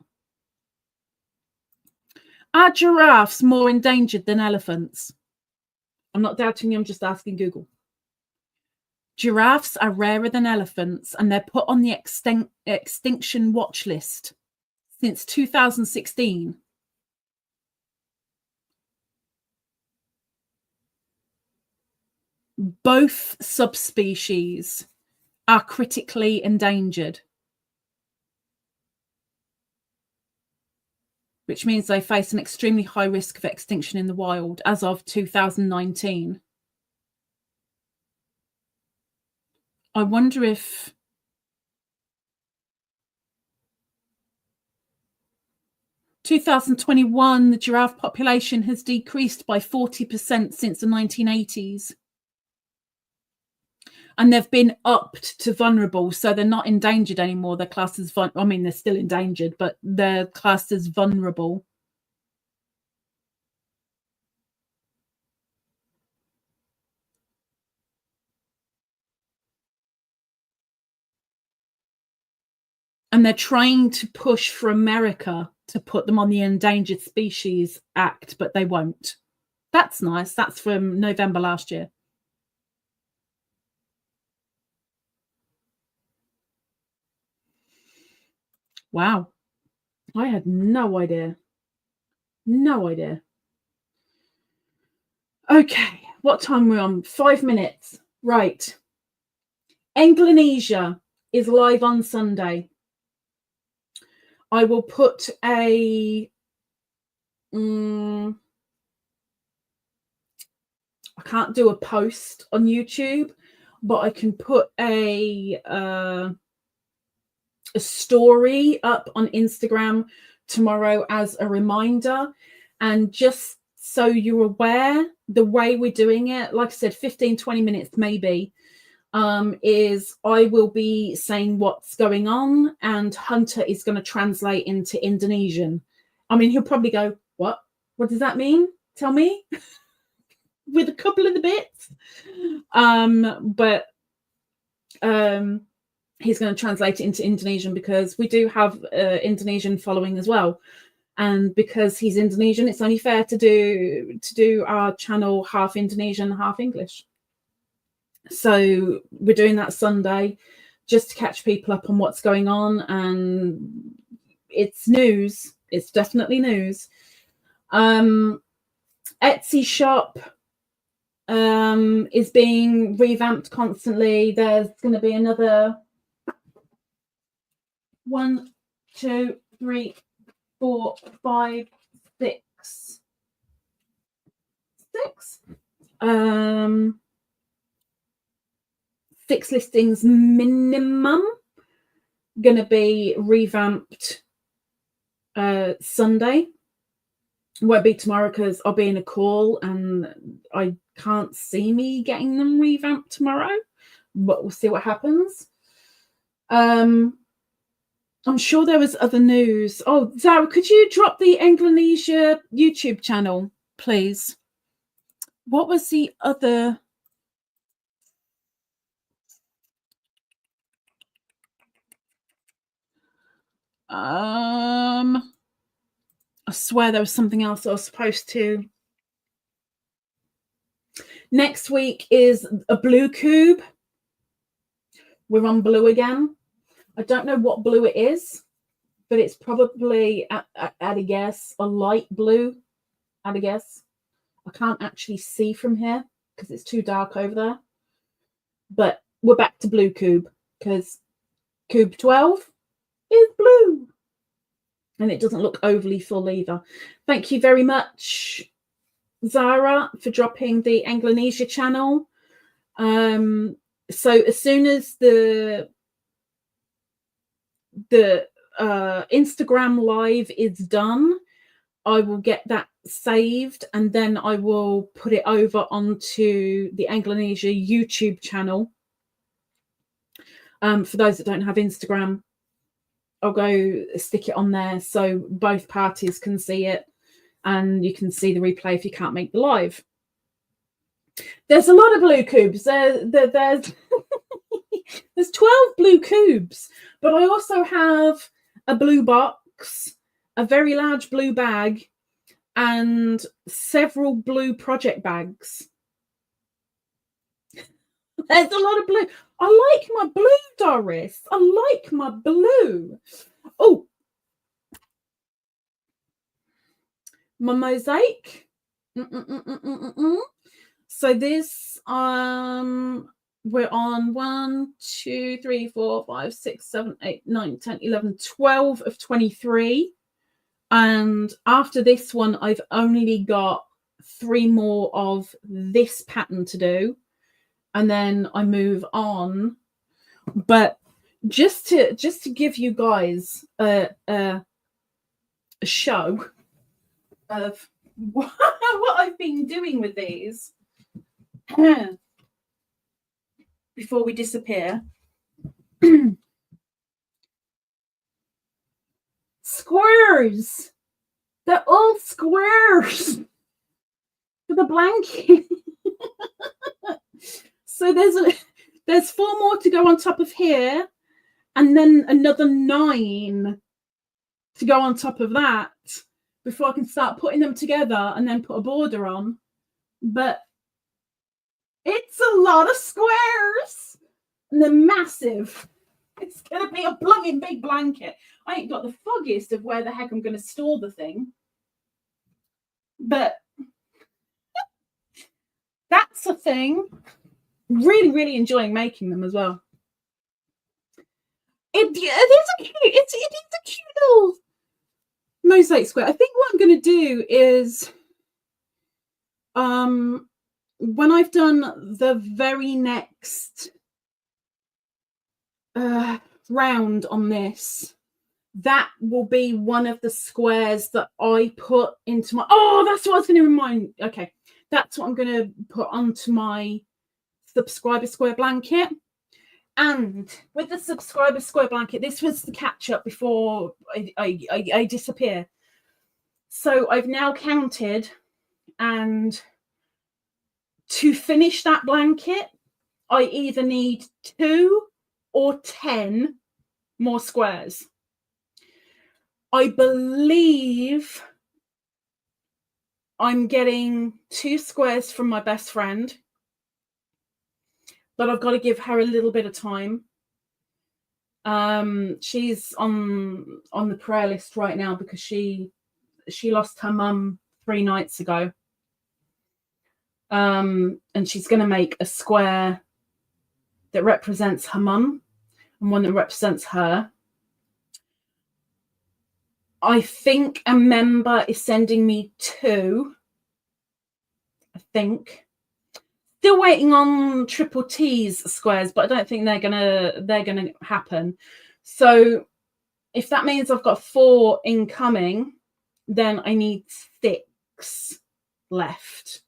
Are giraffes more endangered than elephants? I'm not doubting you, I'm just asking Google. Giraffes are rarer than elephants, and they're put on the extinction watch list since 2016. Both subspecies are critically endangered, which means they face an extremely high risk of extinction in the wild as of 2019. I wonder if in 2021, the giraffe population has decreased by 40% since the 1980s. And they've been upped to vulnerable, so they're not endangered anymore. They're classed as they're still endangered, but they're classed as vulnerable. And they're trying to push for America to put them on the Endangered Species Act, but they won't. That's nice. That's from November last year. Wow. I had no idea. No idea. Okay. What time are we on? 5 minutes. Right. Englenesia is live on Sunday. I will put I can't do a post on YouTube, but I can put a story up on Instagram tomorrow as a reminder. And just so you're aware, the way we're doing it, like I said, 15-20 minutes maybe, is I will be saying what's going on, and Hunter is going to translate into Indonesian. I mean, he'll probably go, what does that mean? Tell me. With a couple of the bits. But he's going to translate it into Indonesian, because we do have Indonesian following as well. And because he's Indonesian, it's only fair to do our channel half Indonesian, half English. So we're doing that Sunday just to catch people up on what's going on. And it's news. It's definitely news. Etsy shop is being revamped constantly. There's going to be another 1, 2, 3, 4, 5, 6. 6 listings minimum going to be revamped Sunday. Won't be tomorrow because I'll be in a call and I can't see me getting them revamped tomorrow, but we'll see what happens. I'm sure there was other news. Oh, Zara, could you drop the Englenesia YouTube channel, please? What was the other? I swear there was something else I was supposed to. Next week is a blue cube. We're on blue again. I don't know what blue it is, but it's probably, at a guess, a light blue, at a guess. I can't actually see from here because it's too dark over there. But we're back to blue cube because cube 12 is blue. And it doesn't look overly full either. Thank you very much, Zara, for dropping the Anglonesia channel. So as soon as the Instagram live is done, I will get that saved, and then I will put it over onto the Anglonesia YouTube channel. For those that don't have Instagram, I'll go stick it on there so both parties can see it, and you can see the replay if you can't make the live. There's a lot of blue cubes. There's 12 blue cubes, but I also have a blue box, a very large blue bag, and several blue project bags. There's a lot of blue. I like my blue, Doris. I like my blue. Oh, my mosaic. So this, we're on 1, 2, 3, 4, 5, 6, 7, 8, 9, 10, 11, 12 of 23. And after this one, I've only got 3 more of this pattern to do. And then I move on. But just to give you guys a show of what I've been doing with these before we disappear. Squares. They're all squares for the blanket. So there's 4 more to go on top of here, and then another 9 to go on top of that before I can start putting them together and then put a border on. But it's a lot of squares, and they're massive. It's going to be a blooming big blanket. I ain't got the foggiest of where the heck I'm going to store the thing. But that's a thing. Really, really enjoying making them as well. It is a cute little mosaic square. I think what I'm going to do is, when I've done the very next round on this, that will be one of the squares that I put into my. Oh, that's what I was going to remind. Okay, that's what I'm going to put onto my subscriber square blanket. And with the subscriber square blanket, this was the catch up before I disappear. So I've now counted, and to finish that blanket, I either need 2 or 10 more squares. I believe I'm getting 2 squares from my best friend, but I've got to give her a little bit of time. She's on the prayer list right now because she lost her mum 3 nights ago. And she's going to make a square that represents her mum and one that represents her. I think a member is sending me 2. I think. Still waiting on Triple T's squares, but I don't think they're gonna happen. So if that means I've got 4 incoming, then I need 6 left.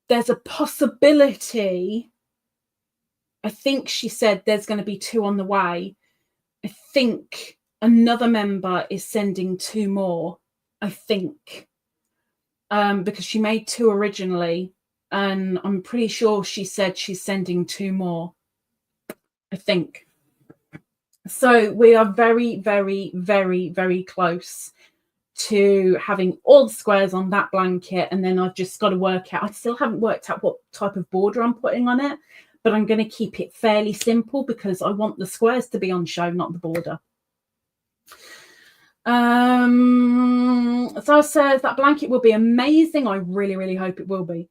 There's a possibility. I think she said there's going to be 2 on the way. I think another member is sending 2 more. I think, because she made 2 originally. And I'm pretty sure she said she's sending 2 more, I think. So we are very, very, very, very close to having all the squares on that blanket. And then I've just got to work out. I still haven't worked out what type of border I'm putting on it, but I'm going to keep it fairly simple because I want the squares to be on show, not the border. So says that blanket will be amazing. I really, really hope it will be.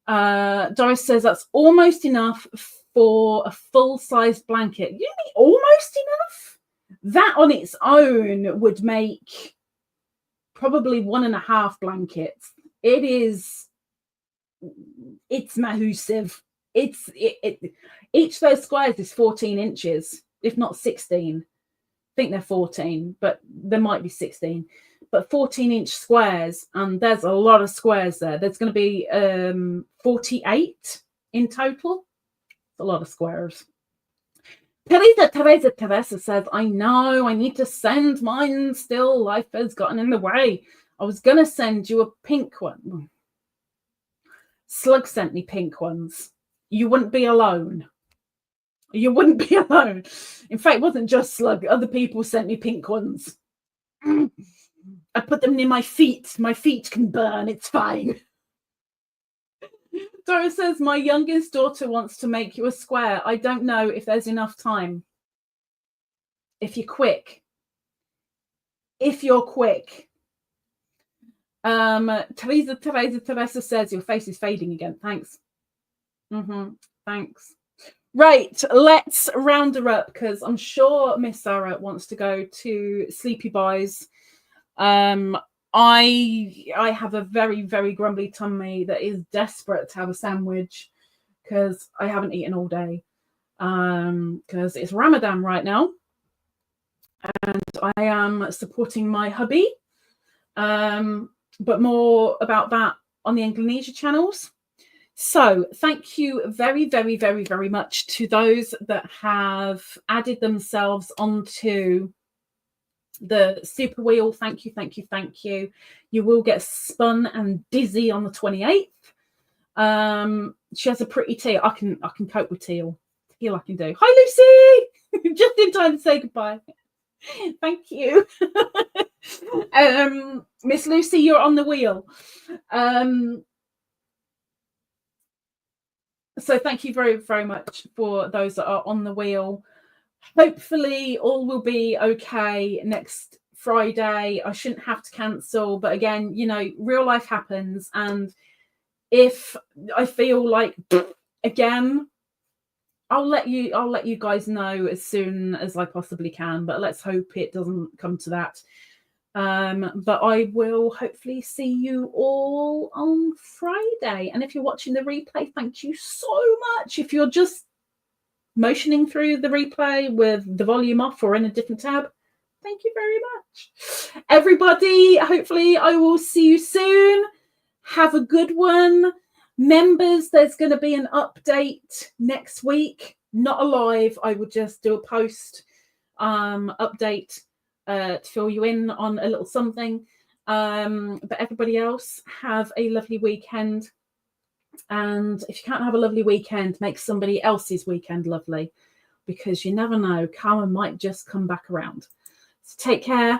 Doris says that's almost enough for a full-sized blanket. You mean almost enough? That on its own would make probably 1.5 blankets. It's massive. Each of those squares is 14 inches, if not 16. I think they're 14, but there might be 16. But 14-inch squares, and there's a lot of squares there. There's going to be 48 in total. It's a lot of squares. Teresa says, I know, I need to send mine still. Life has gotten in the way. I was going to send you a pink one. Slug sent me pink ones. You wouldn't be alone. You wouldn't be alone. In fact, it wasn't just Slug. Other people sent me pink ones. I put them near my feet. My feet can burn. It's fine. Dora says, my youngest daughter wants to make you a square. I don't know if there's enough time. If you're quick. Teresa says, your face is fading again. Thanks. Thanks. Right, let's round her up because I'm sure Miss Sarah wants to go to Sleepy Buys. I have a very, very grumbly tummy that is desperate to have a sandwich because I haven't eaten all day because it's Ramadan right now and I am supporting my hubby, but more about that on the Indonesia channels. So thank you very, very, very, very much to those that have added themselves onto the super wheel. Thank you, thank you, thank you. You will get spun and dizzy on the 28th. She has a pretty teal. I can cope with teal. Teal I can do. Hi Lucy! Just in time to say goodbye. Thank you. Miss Lucy, you're on the wheel. So thank you very, very much for those that are on the wheel. Hopefully all will be okay next Friday. I shouldn't have to cancel, but again, you know, real life happens, and if I feel like again, I'll let you guys know as soon as I possibly can, but let's hope it doesn't come to that. But I will hopefully see you all on Friday. And if you're watching the replay, thank you so much. If you're just motioning through the replay with the volume off or in a different tab, thank you very much. Everybody, hopefully I will see you soon. Have a good one. Members, there's going to be an update next week. Not a live. I would just do a post update to fill you in on a little something. But everybody else, have a lovely weekend. And if you can't have a lovely weekend, make somebody else's weekend lovely, because you never know, karma might just come back around. So take care.